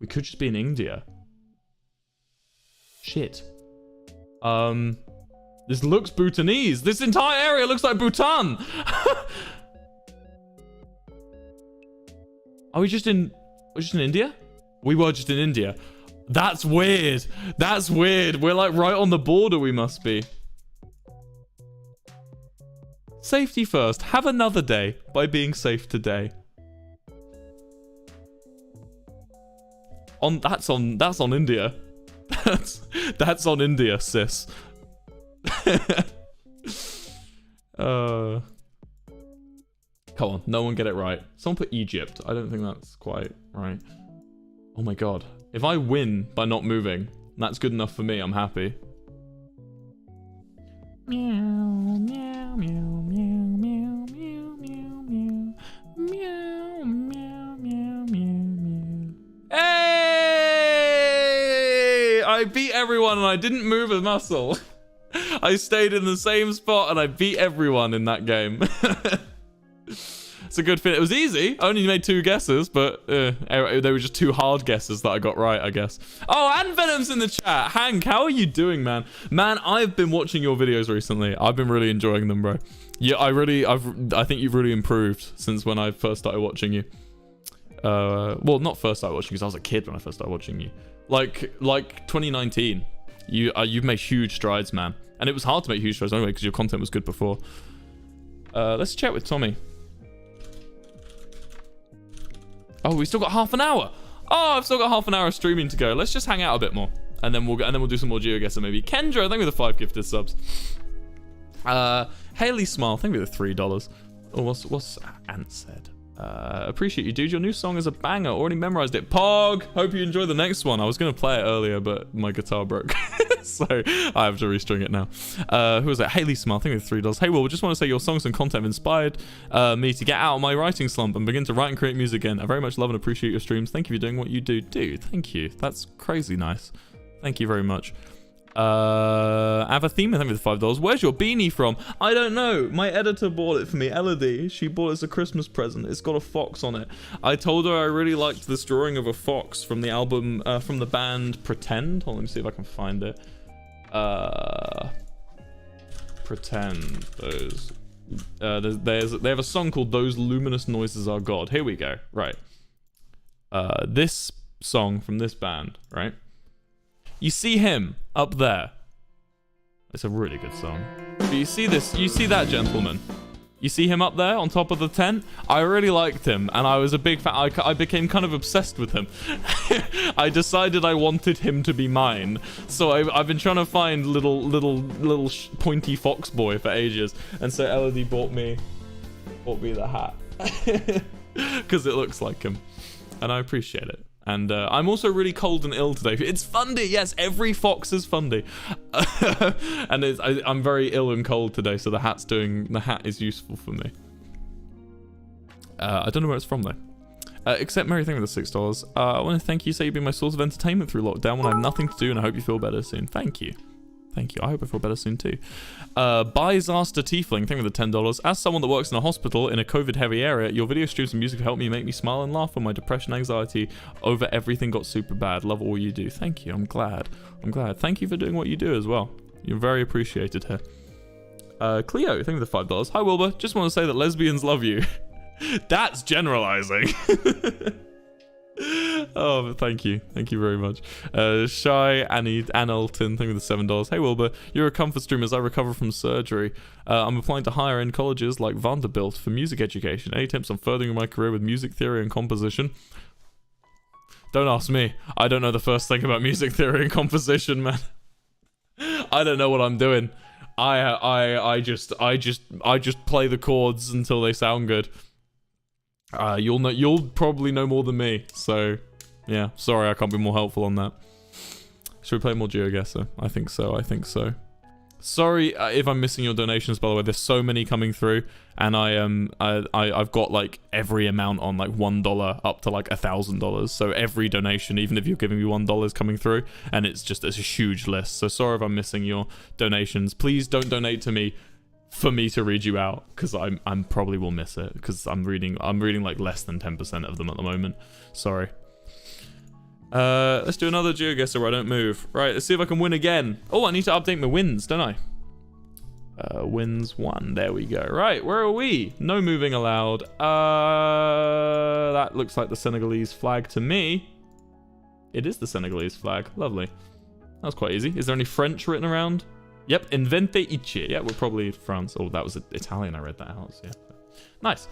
We could just be in India. Shit. This looks Bhutanese. This entire area looks like Bhutan. Are we just in... We're just in India? We were just in India. That's weird. That's weird. We're like right on the border, we must be. Safety first. Have another day by being safe today. That's on India. That's on India, sis. Come on, no one get it right. Someone put Egypt. I don't think that's quite right. Oh my god. If I win by not moving, that's good enough for me. I'm happy. Meow, meow, meow, meow, meow, meow, meow, meow, meow, meow, meow. Hey! I beat everyone and I didn't move a muscle. I stayed in the same spot and I beat everyone in that game. It's a good fit. It was easy. I only made 2 guesses, but they were just 2 hard guesses that I got right, I guess. Oh, and Venom's in the chat. Hank, how are you doing, man? Man, I've been watching your videos recently. I've been really enjoying them, bro. Yeah, I think you've really improved since when I first started watching you. Well, not first started watching you, because I was a kid when I first started watching you. Like 2019. You've made huge strides, man. And it was hard to make huge strides anyway, because your content was good before. Let's chat with Tommy. Oh, we still got half an hour. Oh, I've still got half an hour of streaming to go. Let's just hang out a bit more, and then we'll do some more GeoGuessr maybe. Kendra, thank you for the 5 gifted subs. Haley Smile, thank you for the $3. Oh, what's Ant said? Appreciate you, dude. Your new song is a banger. Already memorized it. Pog! Hope you enjoy the next one. I was going to play it earlier, but my guitar broke. So I have to restring it now. Who was that? Haley Smile. I think it's $3. Hey, Will, we just want to say your songs and content have inspired me to get out of my writing slump and begin to write and create music again. I very much love and appreciate your streams. Thank you for doing what you do. Dude, thank you. That's crazy nice. Thank you very much. Avathema, thank you for the $5. Where's your beanie from? I don't know. My editor bought it for me. Elodie, she bought it as a Christmas present. It's got a fox on it. I told her I really liked this drawing of a fox from the album, from the band Pretend. Hold on, let me see if I can find it. Pretend. Those. They have a song called Those Luminous Noises Are God. Here we go. Right. This song from this band, right? You see him up there. It's a really good song. But you see this, you see that gentleman? You see him up there on top of the tent? I really liked him, and I was a big fan. I became kind of obsessed with him. I decided I wanted him to be mine. So I've been trying to find little pointy fox boy for ages. And so Elodie bought me the hat. Because it looks like him. And I appreciate it. And I'm also really cold and ill today. It's Fundy, yes, every fox is Fundy. And I'm very ill and cold today, so the hat is useful for me. I don't know where it's from though. Except Mary, thank you for the $6. I want to thank you, say you've been my source of entertainment through lockdown when I have nothing to do, and I hope you feel better soon. Thank you. Thank you. I hope I feel better soon too. Bizaster Tiefling, thank you for the $10. As someone that works in a hospital in a COVID-heavy area, your video streams and music help me make me smile and laugh when my depression and anxiety over everything got super bad. Love all you do. Thank you. I'm glad. Thank you for doing what you do as well. You're very appreciated here. Cleo, thank you for the $5. Hi, Wilbur. Just want to say that lesbians love you. That's generalizing. Oh, thank you very much. Shy Annalton, thank you for the $7. Hey Wilbur, you're a comfort stream as I recover from surgery. I'm applying to higher end colleges like Vanderbilt for music education. Any tips on furthering my career with music theory and composition? Don't ask me. I don't know the first thing about music theory and composition, man. I don't know what I'm doing. I just play the chords until they sound good. You'll probably know more than me, so yeah, sorry I can't be more helpful on that. Should we play more GeoGuessr? I think so. Sorry if I'm missing your donations, by the way. There's so many coming through, and I've got like every amount on like $1 up to like $1,000. So every donation, even if you're giving me $1, is coming through, and it's a huge list. So sorry if I'm missing your donations. Please don't donate to me for me to read you out, because I'm probably will miss it, because I'm reading like less than 10% of them at the moment. Sorry. Let's do another GeoGuessr where I don't move. Right, let's see if I can win again. Oh, I need to update my wins, don't I? Wins 1. There we go. Right, where are we? No moving allowed. That looks like the Senegalese flag to me. It is the Senegalese flag. Lovely. That was quite easy. Is there any French written around? Yep, invente ici. Yeah, we're probably France. Oh, that was Italian. I read that out. So yeah. Nice.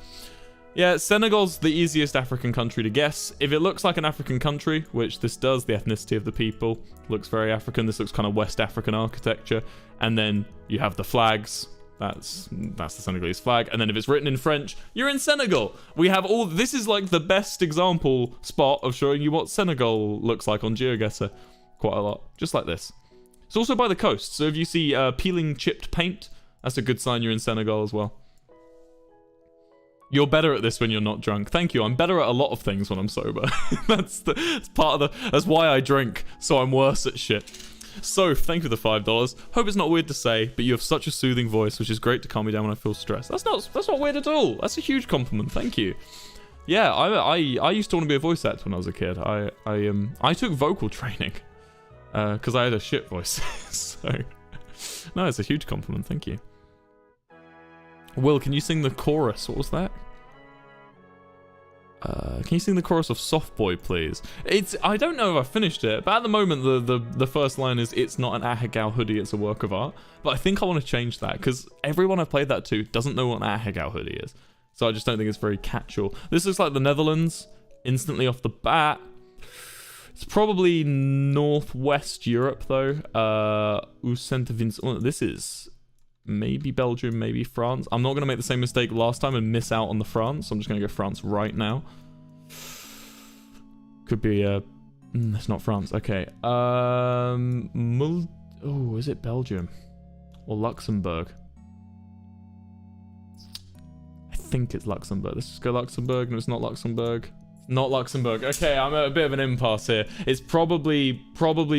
Yeah, Senegal's the easiest African country to guess. If it looks like an African country, which this does, the ethnicity of the people looks very African. This looks kind of West African architecture. And then you have the flags. That's the Senegalese flag. And then if it's written in French, you're in Senegal. We have all... This is like the best example spot of showing you what Senegal looks like on GeoGuessr. Quite a lot. Just like this. It's also by the coast, so if you see peeling chipped paint, that's a good sign you're in Senegal as well. You're better at this when you're not drunk. Thank you. I'm better at a lot of things when I'm sober. That's why I drink, so I'm worse at shit. So, thank you for the $5. Hope it's not weird to say, but you have such a soothing voice, which is great to calm me down when I feel stressed. That's not weird at all. That's a huge compliment. Thank you. Yeah, I used to want to be a voice actor when I was a kid. I took vocal training. Because I had a shit voice. So, no, it's a huge compliment. Thank you. Will, can you sing the chorus? What was that? Can you sing the chorus of Soft Boy, please? I don't know if I finished it, but at the moment the first line is, it's not an Ahegao hoodie, it's a work of art. But I think I want to change that, because everyone I've played that to doesn't know what an Ahegao hoodie is. So I just don't think it's very catch-all. This looks like the Netherlands, instantly off the bat. It's probably Northwest Europe, though. This is maybe Belgium, maybe France. I'm not going to make the same mistake last time and miss out on the France. I'm just going to go France right now. Could be... it's not France. Okay. Is it Belgium? Or Luxembourg? I think it's Luxembourg. Let's just go Luxembourg. No, it's not Luxembourg. Not Luxembourg. Okay, I'm at a bit of an impasse here. It's probably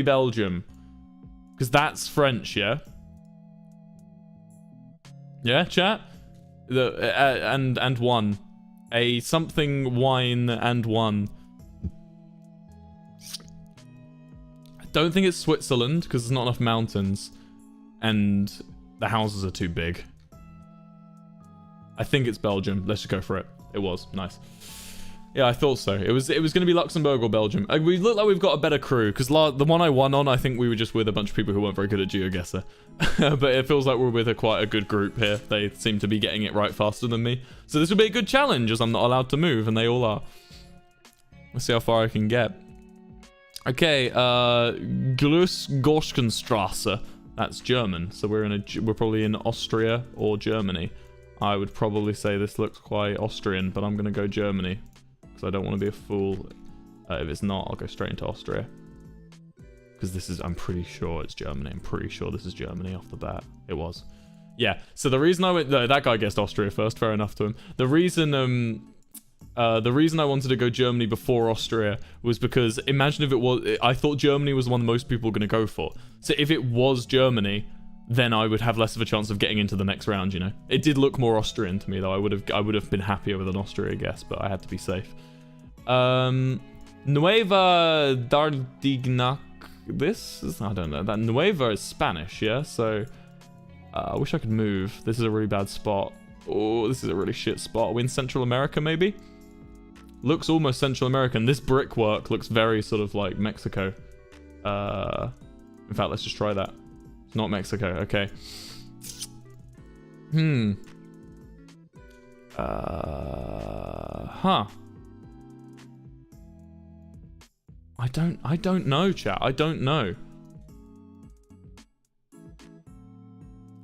Belgium. Because that's French, yeah? Yeah, chat? And one. A something wine and one. I don't think it's Switzerland, because there's not enough mountains. And the houses are too big. I think it's Belgium. Let's just go for it. It was. Nice. Yeah, I thought so. It was going to be Luxembourg or Belgium. We look like we've got a better crew, because the one I won on, I think we were just with a bunch of people who weren't very good at GeoGuessr. But it feels like we're with quite a good group here. They seem to be getting it right faster than me. So this will be a good challenge, as I'm not allowed to move, and they all are. Let's see how far I can get. Okay, Großgorschenstraße. That's German. So we're probably in Austria or Germany. I would probably say this looks quite Austrian, but I'm going to go Germany. Because I don't want to be a fool. If it's not, I'll go straight into Austria. Because I'm pretty sure it's Germany. I'm pretty sure this is Germany off the bat. It was. Yeah, so the reason I went... No, that guy guessed Austria first, fair enough to him. The reason I wanted to go Germany before Austria was because, imagine if it was... I thought Germany was the one most people were going to go for. So if it was Germany, then I would have less of a chance of getting into the next round, you know? It did look more Austrian to me, though. I would have been happier with an Austria guess, but I had to be safe. Nueva Dardignac. This is... I don't know. That Nueva is Spanish, yeah? So... I wish I could move. This is a really bad spot. Oh, this is a really shit spot. Are we in Central America, maybe? Looks almost Central American. This brickwork looks very sort of like Mexico. In fact, let's just try that. It's not Mexico. Okay. Huh. I don't know, chat. I don't know.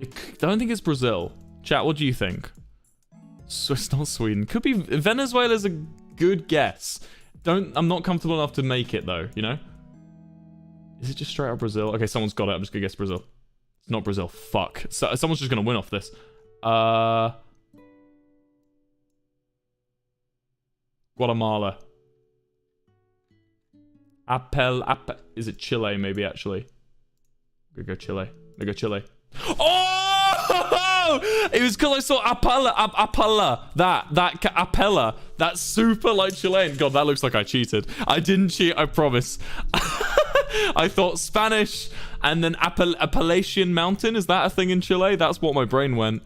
I don't think it's Brazil. Chat, what do you think? So it's not Sweden. Could be... Venezuela's a good guess. I'm not comfortable enough to make it, though, you know? Is it just straight out Brazil? Okay, someone's got it. I'm just gonna guess Brazil. It's not Brazil. Fuck. So, someone's just gonna win off this. Guatemala. Is it Chile, maybe, actually? I'm gonna go Chile. I'm gonna go Chile. Oh! It was because I saw Apella. Apella. That's super like Chilean. God, that looks like I cheated. I didn't cheat, I promise. I thought Spanish and then Appalachian Mountain. Is that a thing in Chile? That's what my brain went.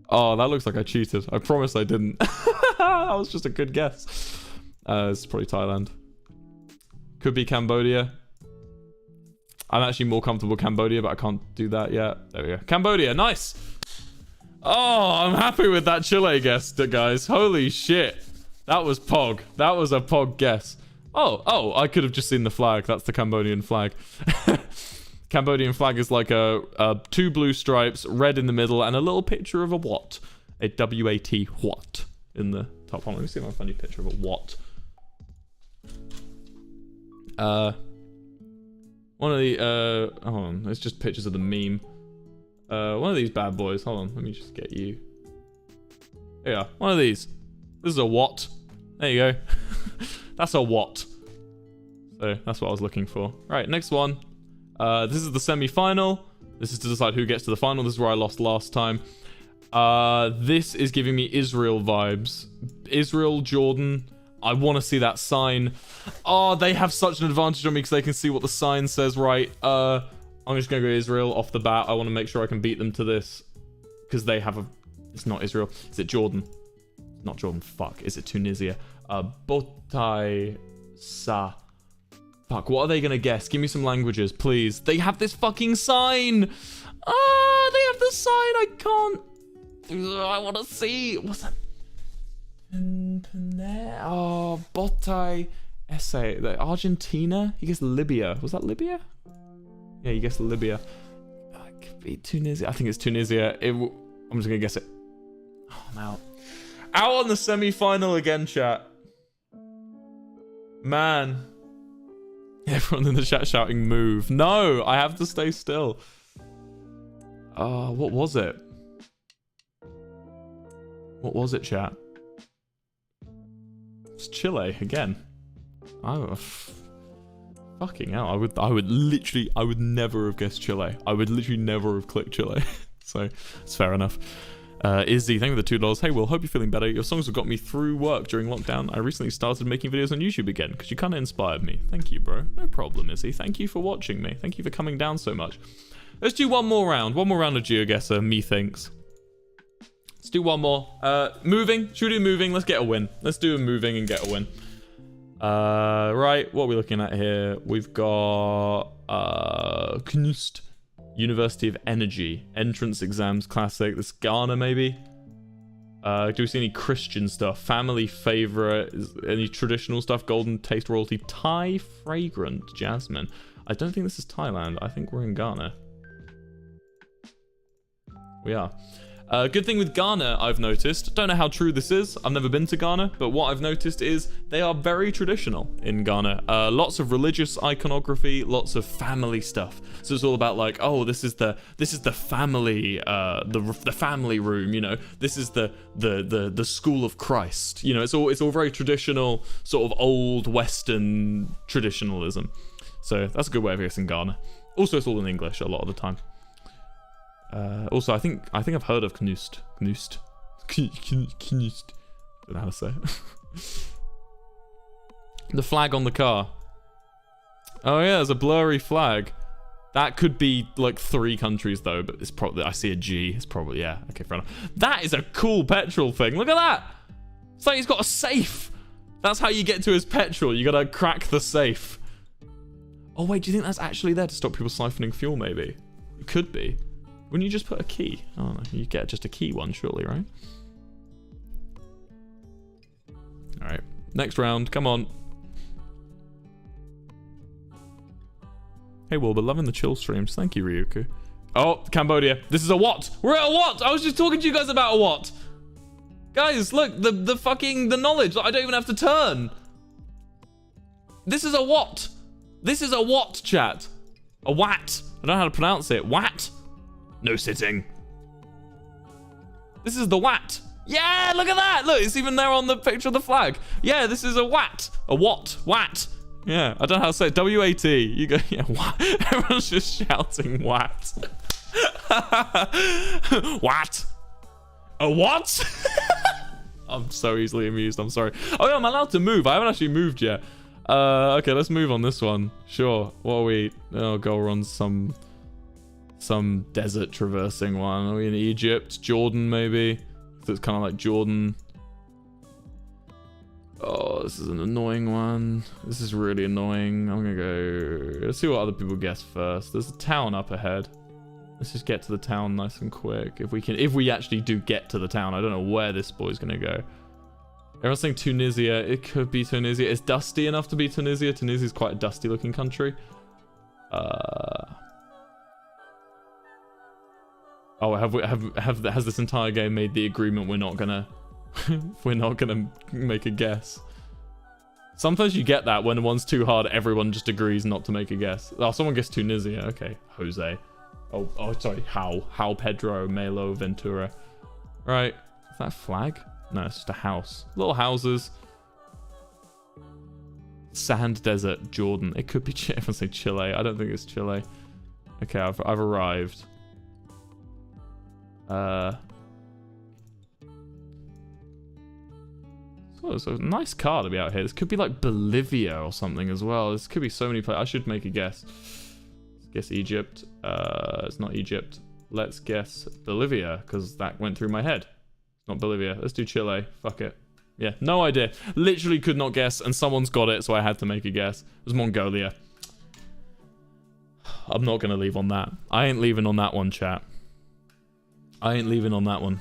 Oh, that looks like I cheated. I promise I didn't. That was just a good guess. It's probably Thailand. Could be Cambodia. I'm actually more comfortable with Cambodia, but I can't do that yet. There we go. Cambodia, nice. Oh, I'm happy with that Chile guess, guys. Holy shit. That was Pog. That was a Pog guess. Oh, I could have just seen the flag. That's the Cambodian flag. Cambodian flag is like two blue stripes, red in the middle, and a little picture of a what. A W-A-T, what, in the top one. Let me see if I can find a picture of a what. One of the, hold on, it's just pictures of the meme. One of these bad boys, hold on, let me just get you. There you are, one of these. This is a what. There you go. That's a what. So, that's what I was looking for. Right, next one. This is the semi-final. This is to decide who gets to the final. This is where I lost last time. This is giving me Israel vibes. Israel, Jordan. I want to see that sign. Oh, they have such an advantage on me because they can see what the sign says, right? I'm just going to go Israel off the bat. I want to make sure I can beat them to this. Because they have a... It's not Israel. Is it Jordan? Not Jordan. Fuck. Is it Tunisia? Botai Sa. Fuck, what are they going to guess? Give me some languages, please. They have this fucking sign. Ah, they have the sign. I can't... I want to see. What's that? Oh, Botai Essay. Argentina? He guessed Libya. Was that Libya? Yeah, you guessed Libya. It could be Tunisia. I think it's Tunisia. I'm just going to guess it. Oh, I'm out. Out on the semi-final again, chat. Man. Everyone in the chat shouting move. No, I have to stay still. What was it? What was it, chat? It's Chile again. Oh, fucking hell! I would never have guessed Chile. I would literally never have clicked Chile. So it's fair enough. Izzy, thank you for the $2. Hey, Will, hope you're feeling better. Your songs have got me through work during lockdown. I recently started making videos on YouTube again because you kind of inspired me. Thank you, bro. No problem, Izzy. Thank you for watching me. Thank you for coming down so much. Let's do one more round. One more round of GeoGuessr, methinks. Let's do one more. Moving. Should we do moving? Let's get a win. Let's do a moving and get a win. Right. What are we looking at here? We've got Knust. University of Energy. Entrance exams classic. This Ghana maybe? Do we see any Christian stuff? Family favorite? Any traditional stuff? Golden taste royalty. Thai fragrant. Jasmine. I don't think this is Thailand. I think we're in Ghana. We are. Good thing with Ghana, I've noticed, don't know how true this is, I've never been to Ghana, but what I've noticed is they are very traditional in Ghana. Lots of religious iconography, lots of family stuff. So it's all about like, oh, this is the family, the family room, you know, this is the school of Christ. You know, it's all very traditional, sort of old Western traditionalism. So that's a good way of guessing Ghana. Also, it's all in English a lot of the time. Also, I think I've heard of Knust. Knust. Don't know how to say it. The flag on the car. Oh yeah, there's a blurry flag. That could be like 3 countries though, but it's probably, I see a G. It's probably, yeah. Okay, fair enough. That is a cool petrol thing. Look at that. It's like he's got a safe. That's how you get to his petrol. You gotta crack the safe. Oh wait, do you think that's actually there to stop people siphoning fuel maybe? It could be. Wouldn't you just put a key? I don't know. You get just a key one, surely, right? All right. Next round. Come on. Hey, Wilbur. Loving the chill streams. Thank you, Ryuku. Oh, Cambodia. This is a what? We're at a what? I was just talking to you guys about a what. Guys, look. The knowledge. I don't even have to turn. This is a what? This is a what, chat? A wat. I don't know how to pronounce it. Wat? No sitting. This is the wat. Yeah, look at that. Look, it's even there on the picture of the flag. Yeah, this is a wat. A what? Wat. Yeah, I don't know how to say it. W-A-T. You go, yeah, wat. Everyone's just shouting wat. What? A what? I'm so easily amused. I'm sorry. Oh, yeah, I'm allowed to move. I haven't actually moved yet. Okay, let's move on this one. Sure. What are we? Oh, go on some desert traversing one. Are we in Egypt? Jordan, maybe? So it's kind of like Jordan. Oh, this is an annoying one. This is really annoying. I'm gonna go... Let's see what other people guess first. There's a town up ahead. Let's just get to the town nice and quick. If we actually do get to the town. I don't know where this boy's gonna go. Everyone's saying Tunisia. It could be Tunisia. It's dusty enough to be Tunisia. Tunisia's quite a dusty looking country. Oh, has this entire game made the agreement we're not gonna make a guess? Sometimes you get that when one's too hard, everyone just agrees not to make a guess. Oh, someone guessed Tunisia. Okay, Jose. Oh, sorry. How Pedro, Melo, Ventura. Right, is that a flag? No, it's just a house. Little houses. Sand desert, Jordan. It could be. Everyone say Chile. I don't think it's Chile. Okay, I've arrived. So it's a nice car to be out here. This could be like Bolivia or something as well. This could be so many places. I should make a guess. Let's guess Egypt. It's not Egypt. Let's guess Bolivia, because that went through my head. It's not Bolivia. Let's do Chile. Fuck it. Yeah, no idea. Literally could not guess, and someone's got it, so I had to make a guess. It was Mongolia. I'm not going to leave on that. I ain't leaving on that one, chat. I ain't leaving on that one.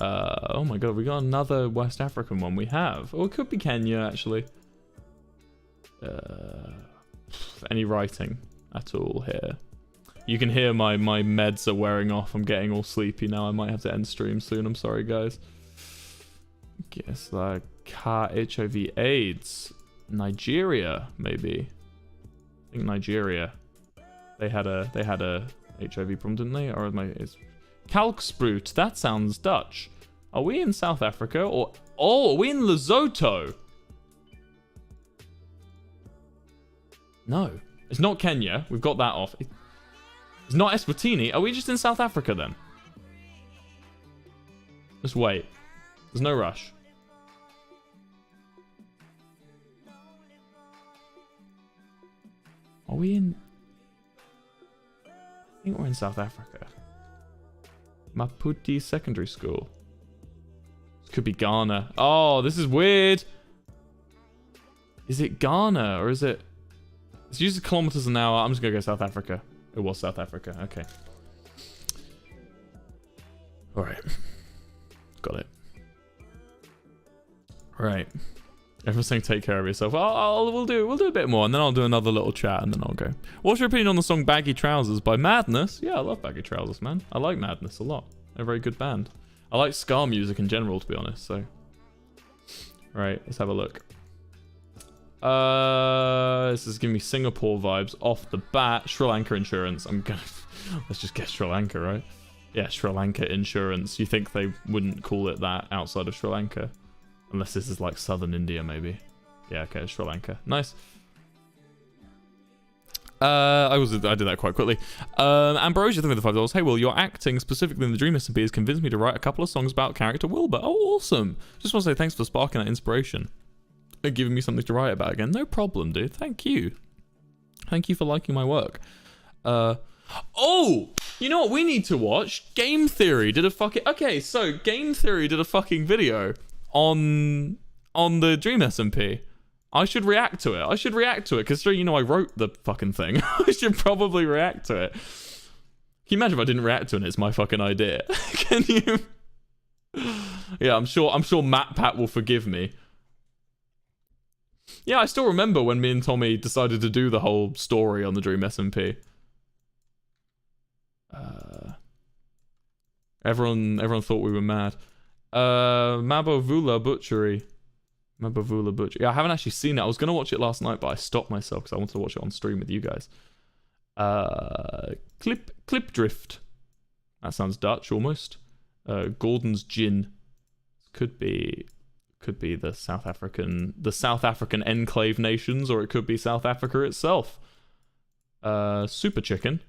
Oh my god, we got another West African one. We have. Or it could be Kenya, actually. Any writing at all here? You can hear my meds are wearing off. I'm getting all sleepy now. I might have to end stream soon. I'm sorry, guys. Guess like HIV AIDS. Nigeria, maybe. I think Nigeria. They had a HIV problem, didn't they? Or it's Kalksprout. That sounds Dutch. Are we in South Africa or are we in Lesotho? No, it's not Kenya. We've got that off. It's not Eswatini. Are we just in South Africa then? Just wait. There's no rush. Are we in... I think we're in South Africa. Maputi Secondary School. This could be Ghana. Oh, this is weird. Is it Ghana or is it... It's used kilometers an hour. I'm just going to go South Africa. It was South Africa. Okay. All right. Got it. All right. Everyone's saying take care of yourself. We'll do a bit more, and then I'll do another little chat, and then I'll go. What's your opinion on the song Baggy Trousers by Madness? Yeah, I love Baggy Trousers, man. I like Madness a lot. They're a very good band. I like ska music in general, to be honest, so... Alright, let's have a look. This is giving me Singapore vibes off the bat. Sri Lanka Insurance. I'm gonna... Let's just guess Sri Lanka, right? Yeah, Sri Lanka Insurance. You think they wouldn't call it that outside of Sri Lanka? Unless this is like southern India, maybe. Yeah, okay, Sri Lanka. Nice. I did that quite quickly. Ambrosia, thank you for the $5. Hey, Will, your acting, specifically in the Dream SMP, has convinced me to write a couple of songs about character Wilbur. Oh, awesome. Just want to say thanks for sparking that inspiration. And giving me something to write about again. No problem, dude. Thank you. Thank you for liking my work. Oh! You know what we need to watch? Game Theory did a fucking... Okay, so Game Theory did a fucking video on the Dream SMP. I should react to it. Because, you know, I wrote the fucking thing. I should probably react to it. Can you imagine if I didn't react to it and it's my fucking idea? Can you? Yeah, I'm sure MatPat will forgive me. Yeah, I still remember when me and Tommy decided to do the whole story on the Dream SMP. Everyone thought we were mad. Mabovula Butchery. Yeah, I haven't actually seen it. I was going to watch it last night, but I stopped myself because I wanted to watch it on stream with you guys. Clip Drift. That sounds Dutch, almost. Gordon's Gin. Could be the South African enclave nations, or it could be South Africa itself. Super Chicken.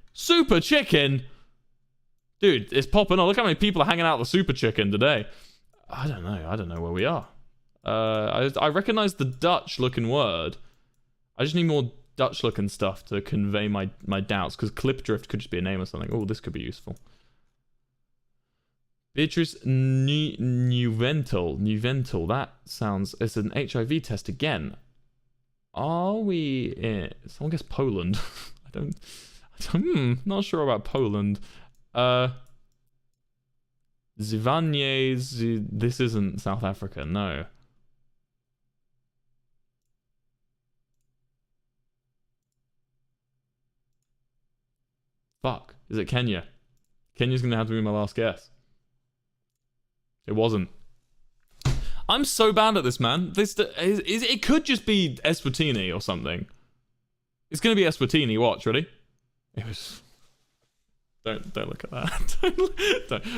Dude, it's popping on. Look how many people are hanging out at the Super Chicken today. I don't know where we are. I recognize the Dutch-looking word. I just need more Dutch-looking stuff to convey my doubts, because Clip Drift could just be a name or something. Oh, this could be useful. Beatrice Nuvental. That sounds... It's an HIV test again. Are we in... Someone guess Poland. Not sure about Poland. Zivanye... This isn't South Africa, no. Fuck. Is it Kenya? Kenya's gonna have to be my last guess. It wasn't. I'm so bad at this, man. It could just be Eswatini or something. It's gonna be Eswatini. Watch, ready? It was... Don't look at that.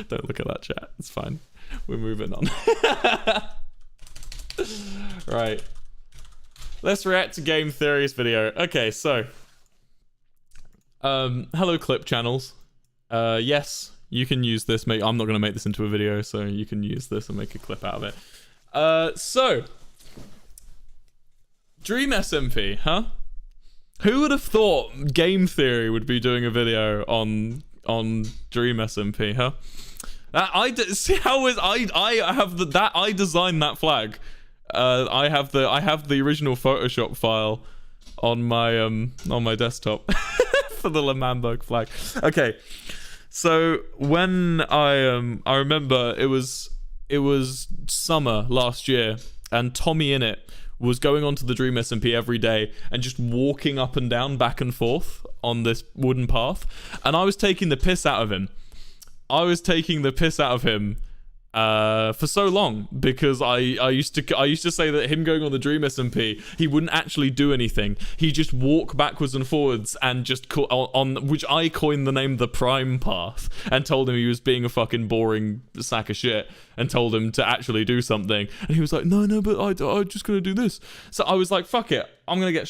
don't look at that chat. It's fine. We're moving on. Right. Let's react to Game Theory's video. Okay, so... hello clip channels. Yes, you can use this. I'm not going to make this into a video, so you can use this and make a clip out of it. So... Dream SMP, huh? Who would have thought Game Theory would be doing a video on Dream SMP, huh? I designed that flag. I have the original Photoshop file on my desktop for the Lamamberg flag. Okay, so when I remember it was summer last year, and Tommy in it was going onto the Dream SMP every day and just walking up and down, back and forth on this wooden path, and I was taking the piss out of him. For so long, because I used to say that him going on the Dream SMP, he wouldn't actually do anything. He just walk backwards and forwards and just on which I coined the name the Prime Path, and told him he was being a fucking boring sack of shit, and told him to actually do something, and he was like, no, but I just gonna do this. So I was like, fuck it, I'm gonna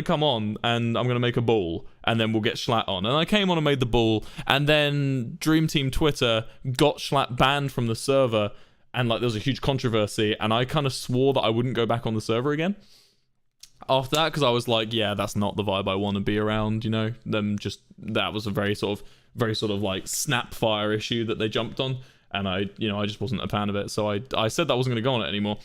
come on and I'm gonna make a ball, and then we'll get Schlatt on. And I came on and made the ball, and then Dream Team Twitter got Schlatt banned from the server, and like there was a huge controversy, and I kind of swore that I wouldn't go back on the server again after that, because I was like, yeah, that's not the vibe I want to be around, you know. That was a very sort of very sort of like Snapfire issue that they jumped on, and I just wasn't a fan of it, so I said that I wasn't going to go on it anymore.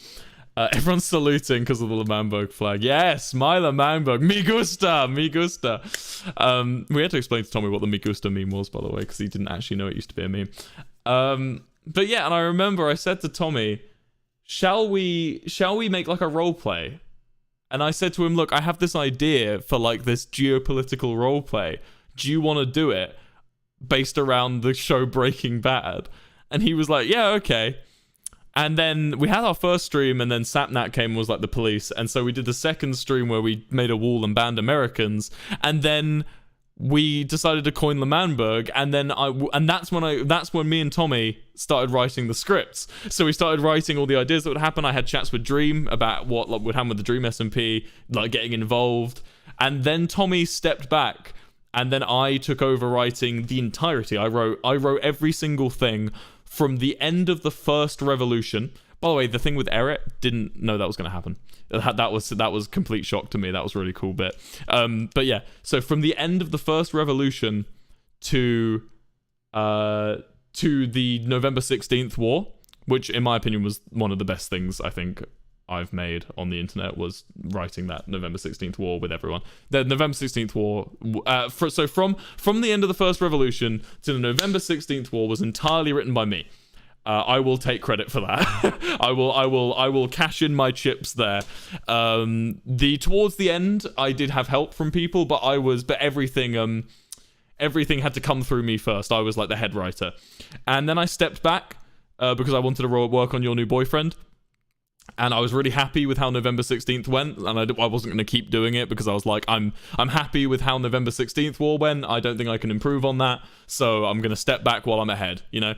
Everyone's saluting because of the L'Manberg flag. Yes, my L'Manberg. Me gusta, me gusta. We had to explain to Tommy what the me gusta meme was, by the way, because he didn't actually know it used to be a meme. But yeah, and I remember I said to Tommy, shall we make like a role play? And I said to him, look, I have this idea for like this geopolitical role play. Do you want to do it based around the show Breaking Bad? And he was like, yeah, okay. And then we had our first stream, and then Sapnat came and was like the police. And so we did the second stream where we made a wall and banned Americans. And then we decided to coin L'Manberg, and then that's when me and Tommy started writing the scripts. So we started writing all the ideas that would happen. I had chats with Dream about what would happen with the Dream SMP, like getting involved. And then Tommy stepped back, and then I took over writing the entirety. I wrote every single thing from the end of the first revolution. By the way, the thing with Eret, didn't know that was going to happen. That was complete shock to me. That was a really cool bit. But yeah, so from the end of the first revolution to the November 16th war, which in my opinion was one of the best things I think I've made on the internet, was writing that November 16th war with everyone. The November 16th war, so from the end of the first revolution to the November 16th war was entirely written by me. I will take credit for that. I will cash in my chips there. Towards the end, I did have help from people, but everything had to come through me first. I was like the head writer, and then I stepped back because I wanted to work on Your New Boyfriend. And I was really happy with how November 16th went, and I wasn't going to keep doing it because I was like, I'm happy with how November 16th war went. I don't think I can improve on that, so I'm going to step back while I'm ahead, you know?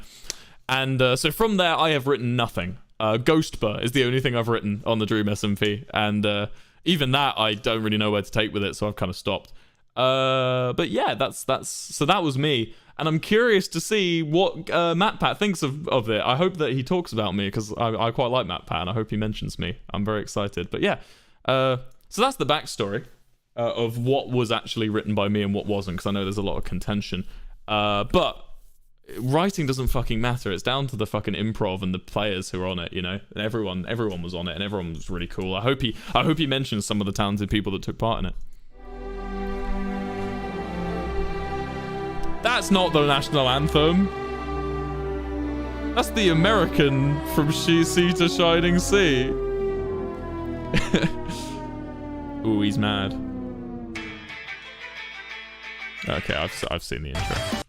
And so from there, I have written nothing. Ghostbur is the only thing I've written on the Dream SMP, and even that I don't really know where to take with it, so I've kind of stopped. But yeah, so that was me. And I'm curious to see what MatPat thinks of it. I hope that he talks about me, because I quite like MatPat, and I hope he mentions me. I'm very excited. But yeah, so that's the backstory of what was actually written by me and what wasn't, because I know there's a lot of contention. But writing doesn't fucking matter. It's down to the fucking improv and the players who are on it, you know? And everyone was on it, and everyone was really cool. I hope he mentions some of the talented people that took part in it. That's not the national anthem. That's the American From Sea to Shining Sea. Ooh, he's mad. Okay, I've seen the intro.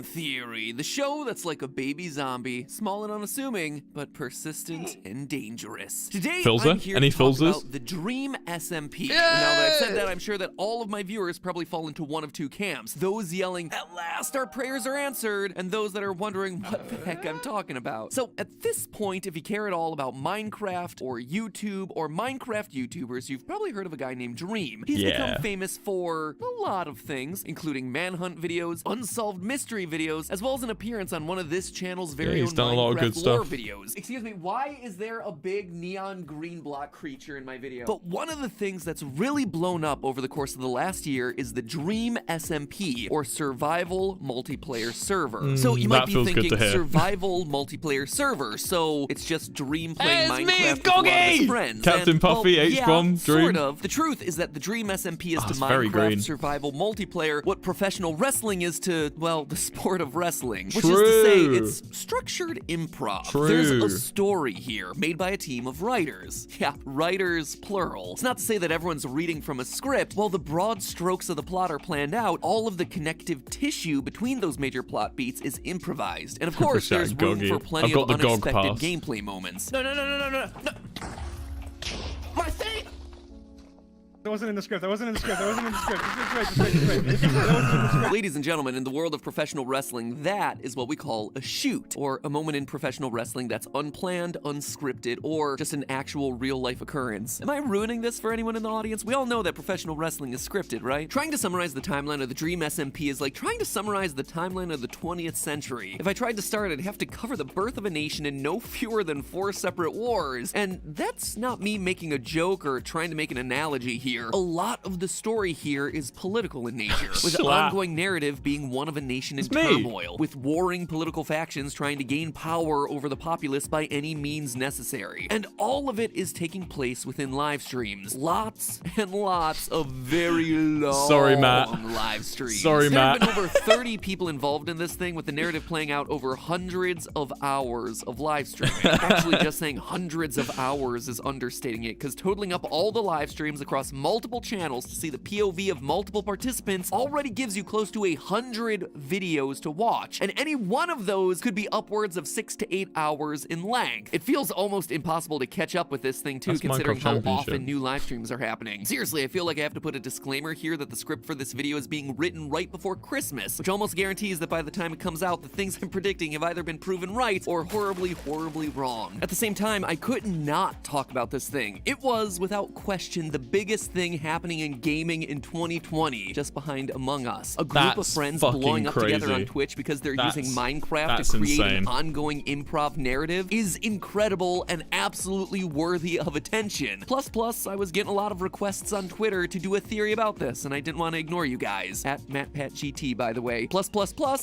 Theory, the show that's like a baby zombie, small and unassuming, but persistent and dangerous. Today, I'm here to talk about the Dream SMP. Yeah! And now that I've said that, I'm sure that all of my viewers probably fall into one of two camps. Those yelling, "At last our prayers are answered," and those that are wondering what the heck I'm talking about. So at this point, if you care at all about Minecraft or YouTube or Minecraft YouTubers, you've probably heard of a guy named Dream. He's become famous for a lot of things, including manhunt videos, unsolved mystery videos, as well as an appearance on one of this channel's very own Minecraft lore videos. Excuse me, why is there a big neon green block creature in my video? But one of the things that's really blown up over the course of the last year is the Dream SMP, or Survival Multiplayer Server. So you might be thinking, survival multiplayer server, so it's just Dream playing Minecraft with a lot of his friends. Captain Puffy, H-Bomb, Dream. Sort of. The truth is that the Dream SMP is to Minecraft survival multiplayer what professional wrestling is to, well, the sport of wrestling. Which is to say, it's structured improv. There's a story here, made by a team of writers. Yeah, writers, plural. It's not to say that everyone's reading from a script. While the broad strokes of the plot are planned out, all of the connective tissue between those major plot beats is improvised. And of course, there's room for plenty of unexpected gameplay moments. No. My thing! That wasn't in the script. Just wait. Ladies and gentlemen, in the world of professional wrestling, that is what we call a shoot, or a moment in professional wrestling that's unplanned, unscripted, or just an actual real-life occurrence. Am I ruining this for anyone in the audience? We all know that professional wrestling is scripted, right? Trying to summarize the timeline of the Dream SMP is like trying to summarize the timeline of the 20th century. If I tried to start, I'd have to cover the birth of a nation in no fewer than 4 separate wars. And that's not me making a joke or trying to make an analogy here. here, a lot of the story here is political in nature, with the ongoing narrative being one of a nation in turmoil, with warring political factions trying to gain power over the populace by any means necessary. And all of it is taking place within live streams. Lots and lots of very long live streams. Sorry, Matt. There have been over 30 people involved in this thing, with the narrative playing out over hundreds of hours of live streaming. Actually, just saying hundreds of hours is understating it, because totaling up all the live streams across multiple channels to see the POV of multiple participants already gives you close to 100 videos to watch, and any one of those could be upwards of 6 to 8 hours in length. It feels almost impossible to catch up with this thing too, considering how often new live streams are happening. Seriously, I feel like I have to put a disclaimer here that the script for this video is being written right before Christmas, which almost guarantees that by the time it comes out, the things I'm predicting have either been proven right or horribly, horribly wrong. At the same time, I could not talk about this thing. It was, without question, the biggest thing happening in gaming in 2020, just behind Among Us. A group of friends blowing up together on Twitch because they're using Minecraft to create an ongoing improv narrative is incredible and absolutely worthy of attention. Plus, I was getting a lot of requests on Twitter to do a theory about this, and I didn't want to ignore you guys. At MattPatGT, by the way. Plus,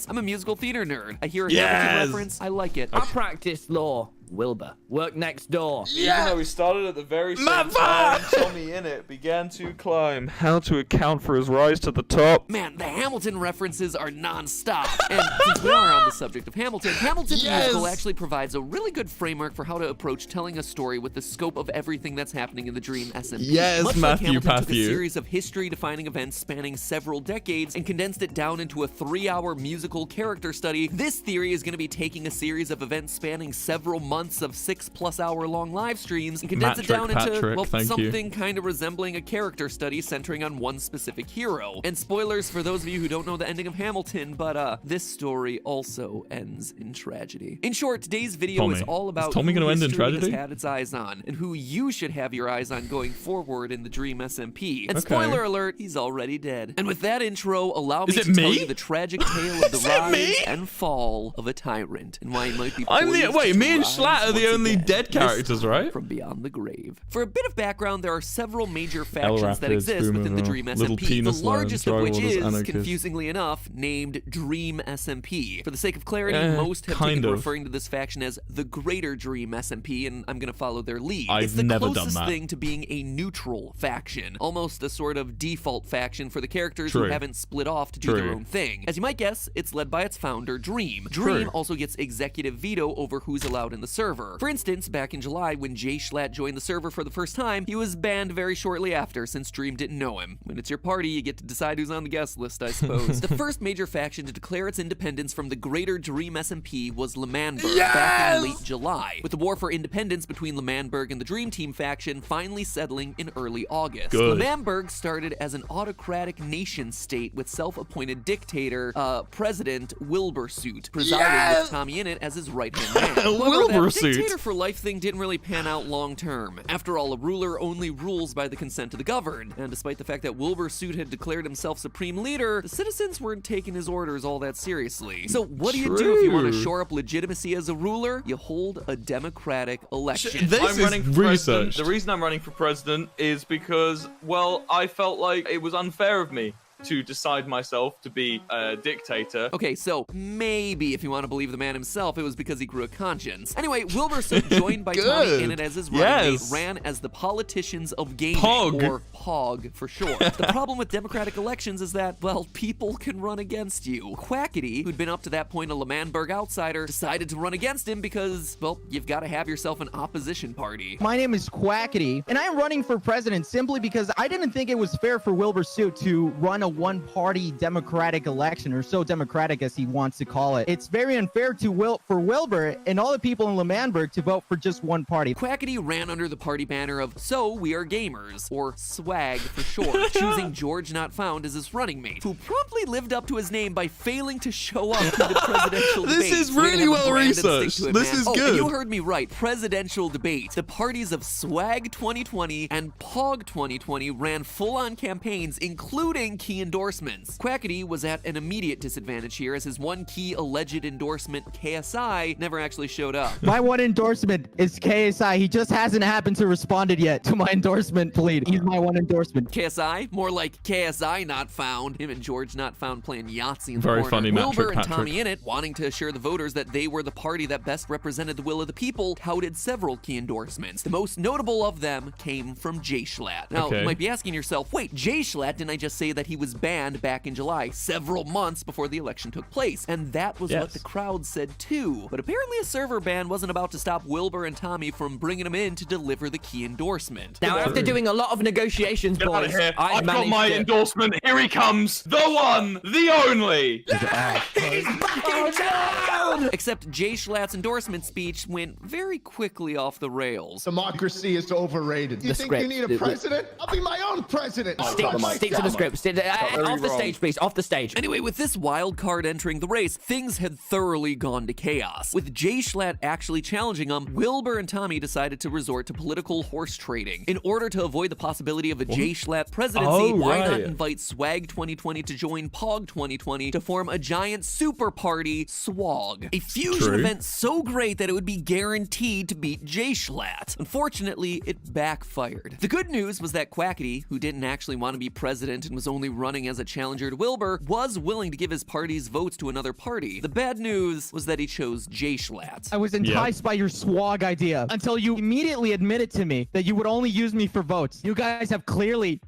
I'm a musical theater nerd. I hear a Hamilton reference, I like it. I practice law. Wilbur, work next door. Even though we started at the very same time, Tommy in it began to climb. How to account for his rise to the top. Man, the Hamilton references are non-stop. And since we are on the subject of Hamilton Musical actually provides a really good framework for how to approach telling a story with the scope of everything that's happening in the Dream SMP. Yes, Much Matthew, like Hamilton took a series of history-defining events spanning several decades and condensed it down into a 3-hour musical character study, this theory is going to be taking a series of events spanning several months of 6+ hour long live streams and condense it down into, well, something kind of resembling a character study centering on one specific hero. And spoilers for those of you who don't know the ending of Hamilton, but this story also ends in tragedy. In short, today's video is all about who history has had its eyes on and who you should have your eyes on going forward in the Dream SMP. And spoiler alert, he's already dead. And with that intro, allow me to tell you the tragic tale of the rise and fall of a tyrant and why he might be wait, me and Schlatt are the only dead characters, right? From beyond the grave. For a bit of background, there are several major factions that exist within the Dream SMP, the largest of which is, confusingly enough, named Dream SMP. For the sake of clarity, most have taken referring to this faction as the Greater Dream SMP, and I'm gonna follow their lead. It's the closest thing to being a neutral faction, almost a sort of default faction for the characters who haven't split off to do their own thing. As you might guess, it's led by its founder, Dream. Dream also gets executive veto over who's allowed in the server. For instance, back in July, when Jay Schlatt joined the server for the first time, he was banned very shortly after, since Dream didn't know him. When it's your party, you get to decide who's on the guest list, I suppose. The first major faction to declare its independence from the Greater Dream SMP was L'Manberg back in late July, with the war for independence between L'Manberg and the Dream Team faction finally settling in early August. L'Manberg started as an autocratic nation-state with self-appointed dictator, President Wilbur Soot, presiding with Tommy in it as his right-hand man. Wilbur Soot. Dictator for life thing didn't really pan out long term. After all, a ruler only rules by the consent of the governed, and despite the fact that Wilbur Soot had declared himself supreme leader, the citizens weren't taking his orders all that seriously. So what do you do if you want to shore up legitimacy as a ruler? You hold a democratic election. I'm running for president. The reason I'm running for president is because, well, I felt like it was unfair of me to decide myself to be a dictator. Okay, so maybe if you want to believe the man himself, it was because he grew a conscience. Anyway, Wilbur Soot, joined by Tommy Innit as his running mate, ran as the politicians of gaming, or POG for short. The problem with democratic elections is that, well, people can run against you. Quackity, who'd been up to that point a L'Manberg outsider, decided to run against him because, well, you've got to have yourself an opposition party. My name is Quackity, and I'm running for president simply because I didn't think it was fair for Wilbur Soot to run a one-party democratic election, or so democratic as he wants to call it. It's very unfair to for Wilbur and all the people in L'Manberg to vote for just one party. Quackity ran under the party banner of So We Are Gamers, or SWAG for short, choosing George Not Found as his running mate, who promptly lived up to his name by failing to show up to the presidential debate. This is really well researched. This is good. And you heard me right. Presidential debate. The parties of SWAG 2020 and POG 2020 ran full-on campaigns, including Key endorsements. Quackity was at an immediate disadvantage here as his one key alleged endorsement, KSI, never actually showed up. My one endorsement is KSI. He just hasn't happened to responded yet to my endorsement plea. He's my one endorsement. KSI? More like KSI not found. Him and George not found playing Yahtzee in the Very corner. funny, Wilbur and Patrick. Tommy Innit, wanting to assure the voters that they were the party that best represented the will of the people, touted several key endorsements. The most notable of them came from Jay Schlatt. Now, you might be asking yourself, wait, Jay Schlatt, didn't I just say that he was banned back in July, several months before the election took place? And that was what the crowd said too. But apparently a server ban wasn't about to stop Wilbur and Tommy from bringing him in to deliver the key endorsement. Now, after doing a lot of negotiations, Get out of boys, here. I've got managed my to... endorsement. Here he comes. The one, the only. He's back in town! Except Jay Schlatt's endorsement speech went very quickly off the rails. Democracy is overrated. You think you need a president? I'll be my own president. Stick to the script. Off the stage, please. Off the stage. Anyway, with this wild card entering the race, things had thoroughly gone to chaos. With Jay Schlatt actually challenging him, Wilbur and Tommy decided to resort to political horse trading. In order to avoid the possibility of a Jay Schlatt presidency, why not invite Swag 2020 to join Pog 2020 to form a giant super party, Swag? A fusion event so great that it would be guaranteed to beat Jay Schlatt. Unfortunately, it backfired. The good news was that Quackity, who didn't actually want to be president and was only running as a challenger to Wilbur, was willing to give his party's votes to another party. The bad news was that he chose Jay Schlatt. I was enticed by your swag idea until you immediately admitted to me that you would only use me for votes. You guys have clearly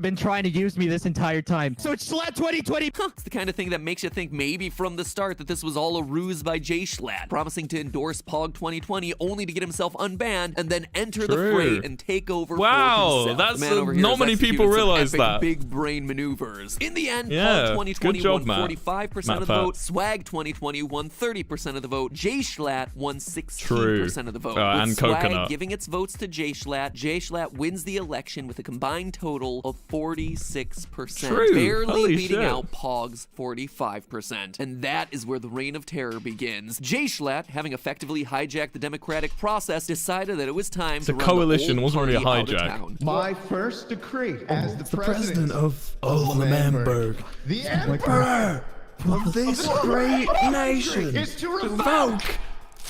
been trying to use me this entire time. So it's Schlatt 2020. It's the kind of thing that makes you think maybe from the start that this was all a ruse by Jay Schlatt, promising to endorse Pog 2020 only to get himself unbanned and then enter the fray and take over for himself. That's The man over here not has many people executed some realize epic that. Big brain maneuvers. In the end, Pog 2020 won 45% of the vote. Swag 2020 won 30% of the vote. Jay Schlatt won 16% of the vote. With And Swag Coconut giving its votes to Jay Schlatt wins the election with a combined total of 46%, barely beating out Pog's 45%. And that is where the reign of terror begins. Jay Schlatt, having effectively hijacked the democratic process, decided that it was time to run coalition, the old wasn't really a party out of hijack. town. My first decree as the president of Lemberg, the emperor of this great nation, is to revoke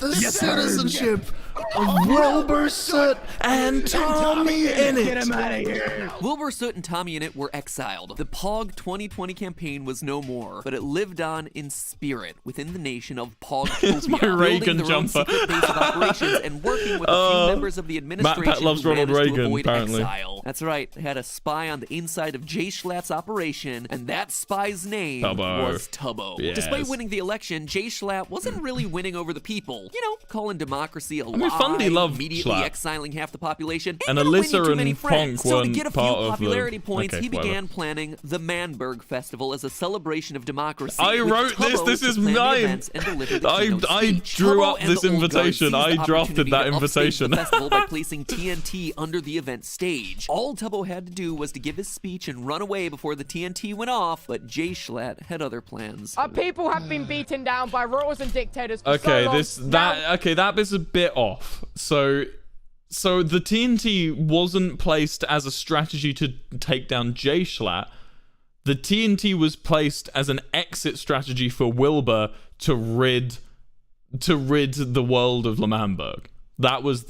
the citizenship of Wilbur Soot and Tommy Innit. Get him out of here. Wilbur Soot and Tommy Innit were exiled. The Pog 2020 campaign was no more, but it lived on in spirit within the nation of Pog. my Reagan their own jumper. secret base of operations and working with a few members of the administration Matt Pett loves who Ronald managed to Reagan, avoid apparently. exile. That's right, they had a spy on the inside of Jay Schlatt's operation, and that spy's name Tubbo. was Tubbo. Yes. Despite winning the election, Jay Schlatt wasn't really winning over the people. You know, calling democracy a lie, Fundy loved immediately Schlatt. exiling half the population, And gonna win you Alyssa too many and friends. Ponk So to weren't get a few part of the- popularity points, Okay, he whatever. began planning the Manberg Festival as a celebration of democracy. I with wrote this. Tubbo This to is plan the mine. events and deliver the keynote I speech. drew Tubbo up and this the old guard invitation. seized I the drafted opportunity that to upstage invitation. the festival by placing TNT under the event stage. All Tubbo had to do was to give his speech and run away before the TNT went off, but Jay Schlatt had other plans. Our people have been beaten down by rulers and dictators for Okay, so long. that bit's a bit off. So the TNT wasn't placed as a strategy to take down Jay Schlatt. The TNT was placed as an exit strategy for Wilbur to rid the world of Lemberg. That was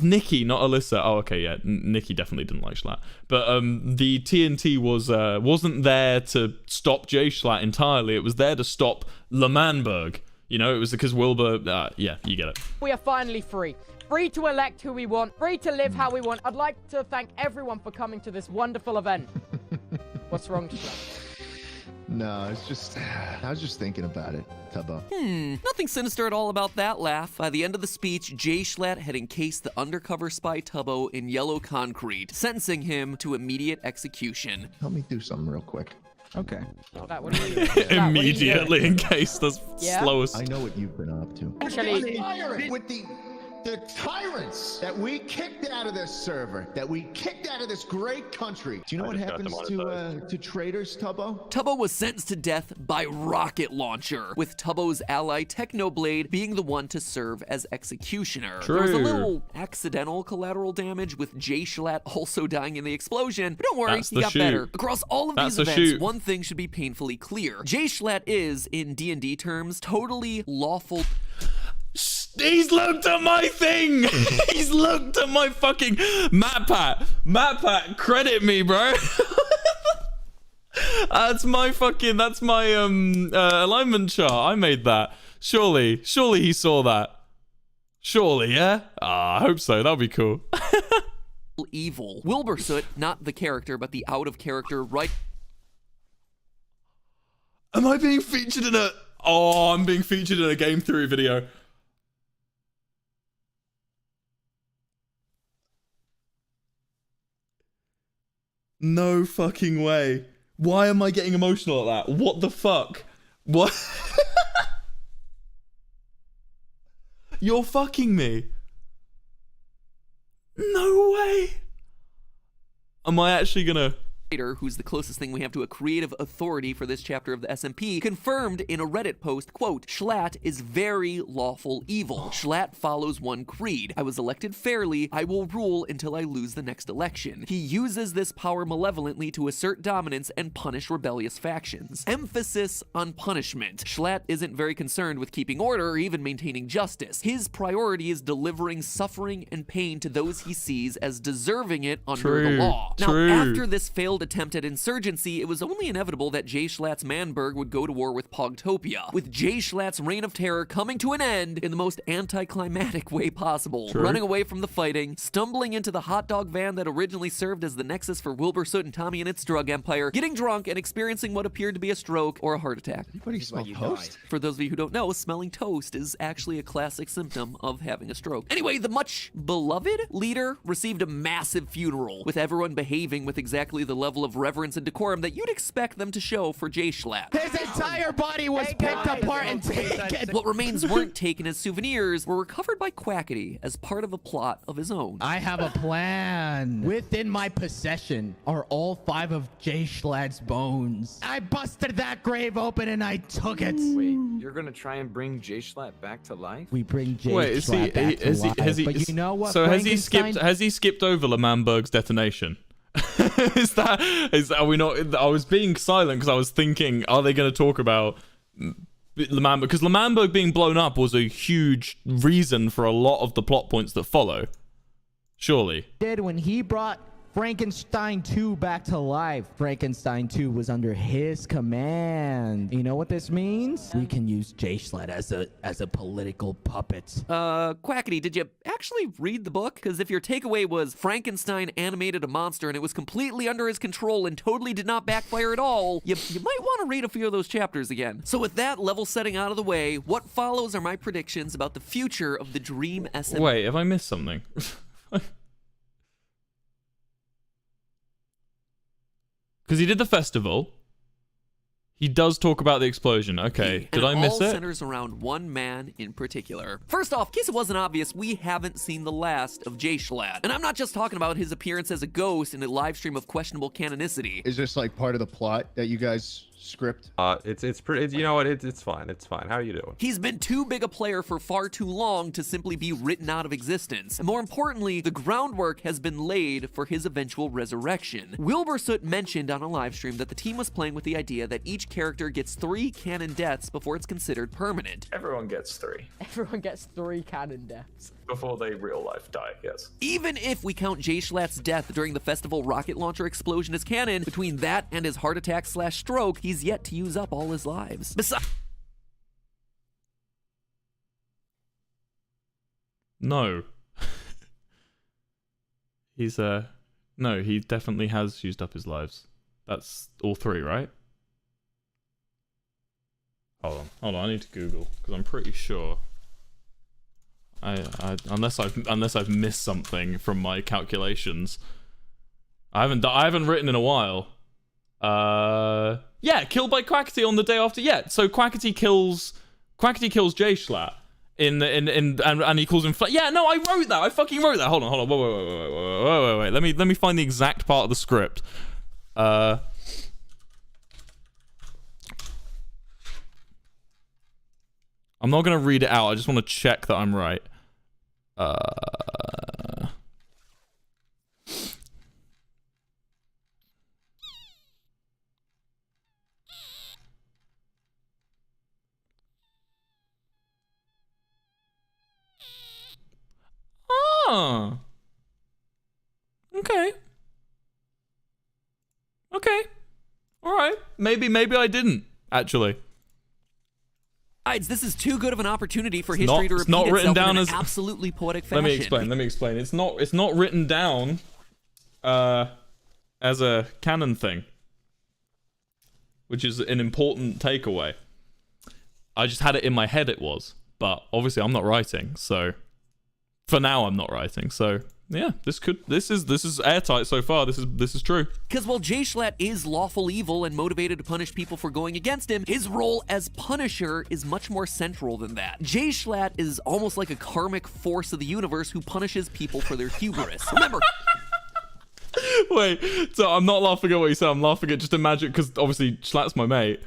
Nikki, not Alyssa. Oh, okay, yeah. Nikki definitely didn't like Schlatt. But the TNT wasn't there to stop Jay Schlatt entirely. It was there to stop Lemberg. You know, it was because Wilbur... yeah, you get it. We are finally free. Free to elect who we want. Free to live how we want. I'd like to thank everyone for coming to this wonderful event. What's wrong, Schlatt? No, it's just, I was just thinking about it, Tubbo. Nothing sinister at all about that laugh. By the end of the speech, Jay Schlatt had encased the undercover spy Tubbo in yellow concrete, sentencing him to immediate execution. Help me do something real quick. Okay. That would be Immediately, in case that's Yeah? slowest. I know what you've been up to. Actually, With the the tyrants that we kicked out of this server, that we kicked out of this great country. Do you know what happens to traitors, Tubbo? Tubbo was sentenced to death by rocket launcher, with Tubbo's ally Technoblade being the one to serve as executioner. True. There was a little accidental collateral damage with Jay Schlatt also dying in the explosion, but don't worry, he got better. Across all of these events, one thing should be painfully clear. Jay Schlatt is, in D&D terms, totally lawful. He's looked at my thing. He's looked at my fucking MatPat, credit me, bro. That's my alignment chart. I made that. Surely he saw that. Surely, yeah? I hope so. That'll be cool. Evil. Wilbur Soot, not the character, but the out-of-character right. Am I being featured in a... Oh, I'm being featured in a game theory video. No fucking way. Why am I getting emotional at that? What the fuck? What? You're fucking me. No way. Am I actually gonna... Who's the closest thing we have to a creative authority for this chapter of the SMP, confirmed in a Reddit post, quote, Schlatt is very lawful evil. Schlatt follows one creed. I was elected fairly. I will rule until I lose the next election. He uses this power malevolently to assert dominance and punish rebellious factions. Emphasis on punishment. Schlatt isn't very concerned with keeping order or even maintaining justice. His priority is delivering suffering and pain to those he sees as deserving it under the law. Now, after this failed attempt at insurgency, it was only inevitable that Jay Schlatt's Manberg would go to war with Pogtopia, with Jay Schlatt's reign of terror coming to an end in the most anticlimactic way possible. Running away from the fighting, stumbling into the hot dog van that originally served as the nexus for Wilbur Soot and Tommy and its drug empire, getting drunk and experiencing what appeared to be a stroke or a heart attack. Anybody smell toast? For those of you who don't know, smelling toast is actually a classic symptom of having a stroke. Anyway, the much beloved leader received a massive funeral, with everyone behaving with exactly the level of reverence and decorum that you'd expect them to show for Jay Schlatt. His entire body was picked apart and taken. What remains weren't taken as souvenirs, were recovered by Quackity as part of a plot of his own. I have a plan. Within my possession are all 5 of Jay Schlatt's bones. I busted that grave open and I took it. Wait, you're gonna try and bring Jay Schlatt back to life? We bring Jay Schlatt back to life. But you know what? So has he skipped over Lamanberg's detonation? Are we not? I was being silent because I was thinking, are they going to talk about Lamanberg? Because Lamanberg being blown up was a huge reason for a lot of the plot points that follow. Surely. Did when he brought Frankenstein 2 back to life. Frankenstein 2 was under his command. You know what this means? We can use Jay Schlatt as a political puppet. Quackity, did you actually read the book? Because if your takeaway was Frankenstein animated a monster and it was completely under his control and totally did not backfire at all, you might want to read a few of those chapters again. So with that level setting out of the way, what follows are my predictions about the future of the Dream SMP. Wait, have I missed something? Because he did the festival. He does talk about the explosion. Okay, did I miss it? All centers around one man in particular. First off, in case it wasn't obvious, we haven't seen the last of Jay Schlatt. And I'm not just talking about his appearance as a ghost in a live stream of questionable canonicity. Is this like part of the plot that you guys script? It's pretty. You know what? It's fine. It's fine. How are you doing? He's been too big a player for far too long to simply be written out of existence. And more importantly, the groundwork has been laid for his eventual resurrection. Wilbur Soot mentioned on a live stream that the team was playing with the idea that each character gets 3 canon deaths before it's considered permanent. Everyone gets 3. Everyone gets 3 canon deaths. Before they real life die, yes. Even if we count Jay Schlatt's death during the festival rocket launcher explosion as canon, between that and his heart attack / stroke, he's yet to use up all his lives. No. No, he definitely has used up his lives. That's all 3, right? Hold on, I need to Google, because I'm pretty sure. Unless I've missed something from my calculations. I haven't written in a while. Yeah, killed by Quackity on the day after. Yeah, so Quackity kills Jay Schlatt and he calls him yeah, no, I wrote that. I fucking wrote that. Hold on. Wait. Let me find the exact part of the script. I'm not gonna read it out. I just want to check that I'm right. Oh. Okay. All right. Maybe I didn't actually. This is too good of an opportunity for history to repeat not written itself down in as an absolutely poetic fashion. Let me explain. It's not written down as a canon thing, which is an important takeaway. I just had it in my head it was, but obviously I'm not writing, so for now I'm not writing. So yeah, this is airtight so far. This is true. Because while Jay Schlatt is lawful evil and motivated to punish people for going against him, his role as Punisher is much more central than that. Jay Schlatt is almost like a karmic force of the universe who punishes people for their hubris. Remember. Wait, so I'm not laughing at what you said. I'm laughing at just imagine, because obviously Schlatt's my mate.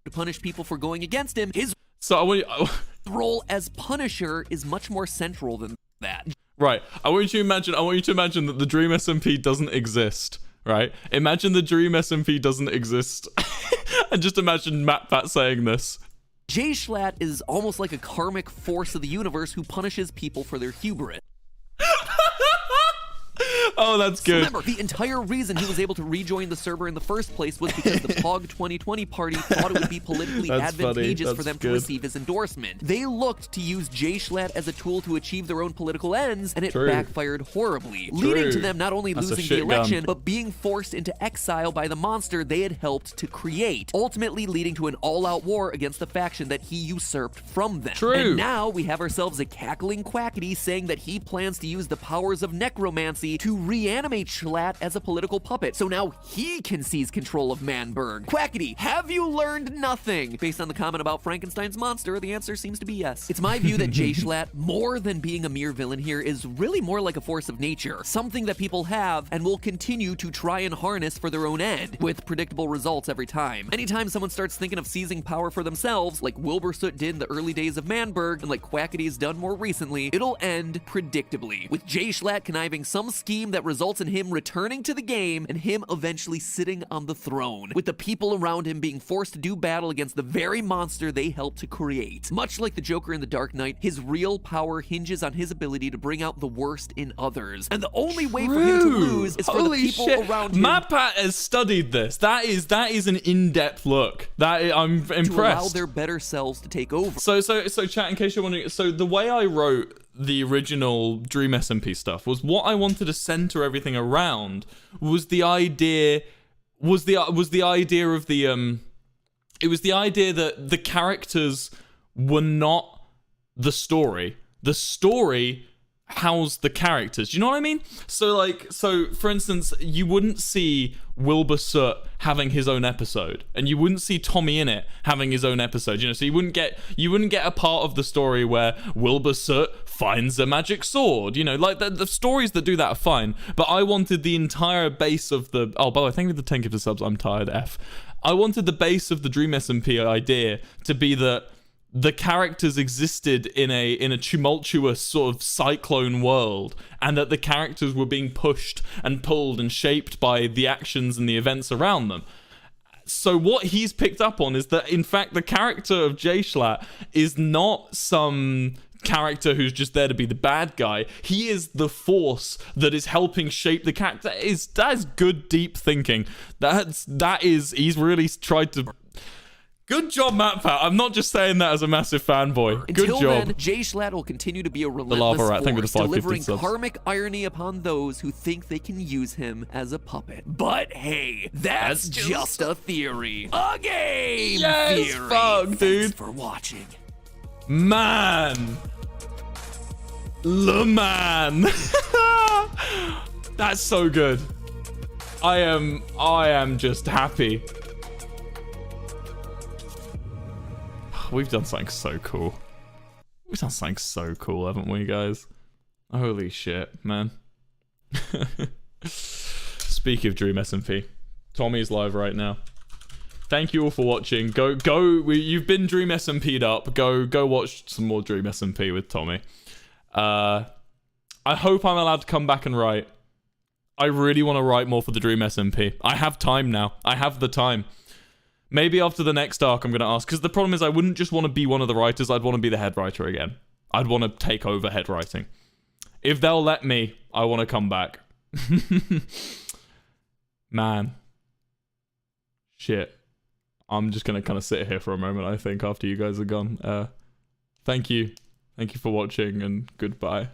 To punish people for going against him, his role as Punisher is much more central than that. Right. I want you to imagine that the Dream SMP doesn't exist. Right? Imagine the Dream SMP doesn't exist. And just imagine MatPat saying this. Jay Schlatt is almost like a karmic force of the universe who punishes people for their hubris. Oh, that's good. Remember, the entire reason he was able to rejoin the server in the first place was because the POG 2020 party thought it would be politically advantageous for them to receive his endorsement. They looked to use Jay Schlatt as a tool to achieve their own political ends, and it backfired horribly, leading to them not only losing the election, but being forced into exile by the monster they had helped to create, ultimately leading to an all-out war against the faction that he usurped from them. And now we have ourselves a cackling quackity saying that he plans to use the powers of necromancy to reanimate Schlatt as a political puppet, so now he can seize control of Manberg. Quackity, have you learned nothing? Based on the comment about Frankenstein's monster, the answer seems to be yes. It's my view that Jay Schlatt, more than being a mere villain here, is really more like a force of nature, something that people have and will continue to try and harness for their own end, with predictable results every time. Anytime someone starts thinking of seizing power for themselves, like Wilbur Soot did in the early days of Manberg, and like Quackity's done more recently, it'll end predictably, with Jay Schlatt conniving some scheme that results in him returning to the game and him eventually sitting on the throne, with the people around him being forced to do battle against the very monster they helped to create. Much like the Joker in The Dark Knight, his real power hinges on his ability to bring out the worst in others, and the only way for him to lose is for the people around him. MatPat has studied this. That is an in-depth look. I'm impressed. To allow their better selves to take over. So chat, in case you're wondering, so the way I wrote the original Dream SMP stuff was what I wanted to center everything around was the idea of the it was the idea that the characters were not the story. The story housed the characters. Do you know what I mean? So for instance, you wouldn't see Wilbur Soot having his own episode, and you wouldn't see Tommy in it having his own episode. You know, so you wouldn't get a part of the story where Wilbur Soot finds a magic sword. You know, like the stories that do that are fine. But I wanted the entire base of the. Oh, by the way, thank you for the 10 gifted subs. I'm tired. I wanted the base of the Dream SMP idea to be that the characters existed in a tumultuous sort of cyclone world, and that the characters were being pushed and pulled and shaped by the actions and the events around them. So what he's picked up on is that, in fact, the character of Jay Schlatt is not some character who's just there to be the bad guy. He is the force that is helping shape the character. That is good, deep thinking. He's really tried to. Good job, MatPat. I'm not just saying that as a massive fanboy. Good Until job. Then, Jay Schlatt will continue to be a relentless force, delivering karmic irony upon those who think they can use him as a puppet. But hey, that's just a theory. A game theory. Fuck, dude. Thanks for watching. Man. Le man. That's so good. I am just happy. We've done something so cool. We sound like so cool, haven't we, guys? Holy shit, man. Speak of Dream SMP, Tommy's live right now. Thank you all for watching. You've been Dream SMP'd up. Go watch some more Dream SMP with Tommy. I hope I'm allowed to come back and write. I really want to write more for the Dream SMP. I have time now. I have the time. Maybe after the next arc I'm going to ask, because the problem is I wouldn't just want to be one of the writers, I'd want to be the head writer again. I'd want to take over head writing. If they'll let me, I want to come back. Man. Shit. I'm just going to kind of sit here for a moment, I think, after you guys are gone. Thank you. Thank you for watching, and goodbye.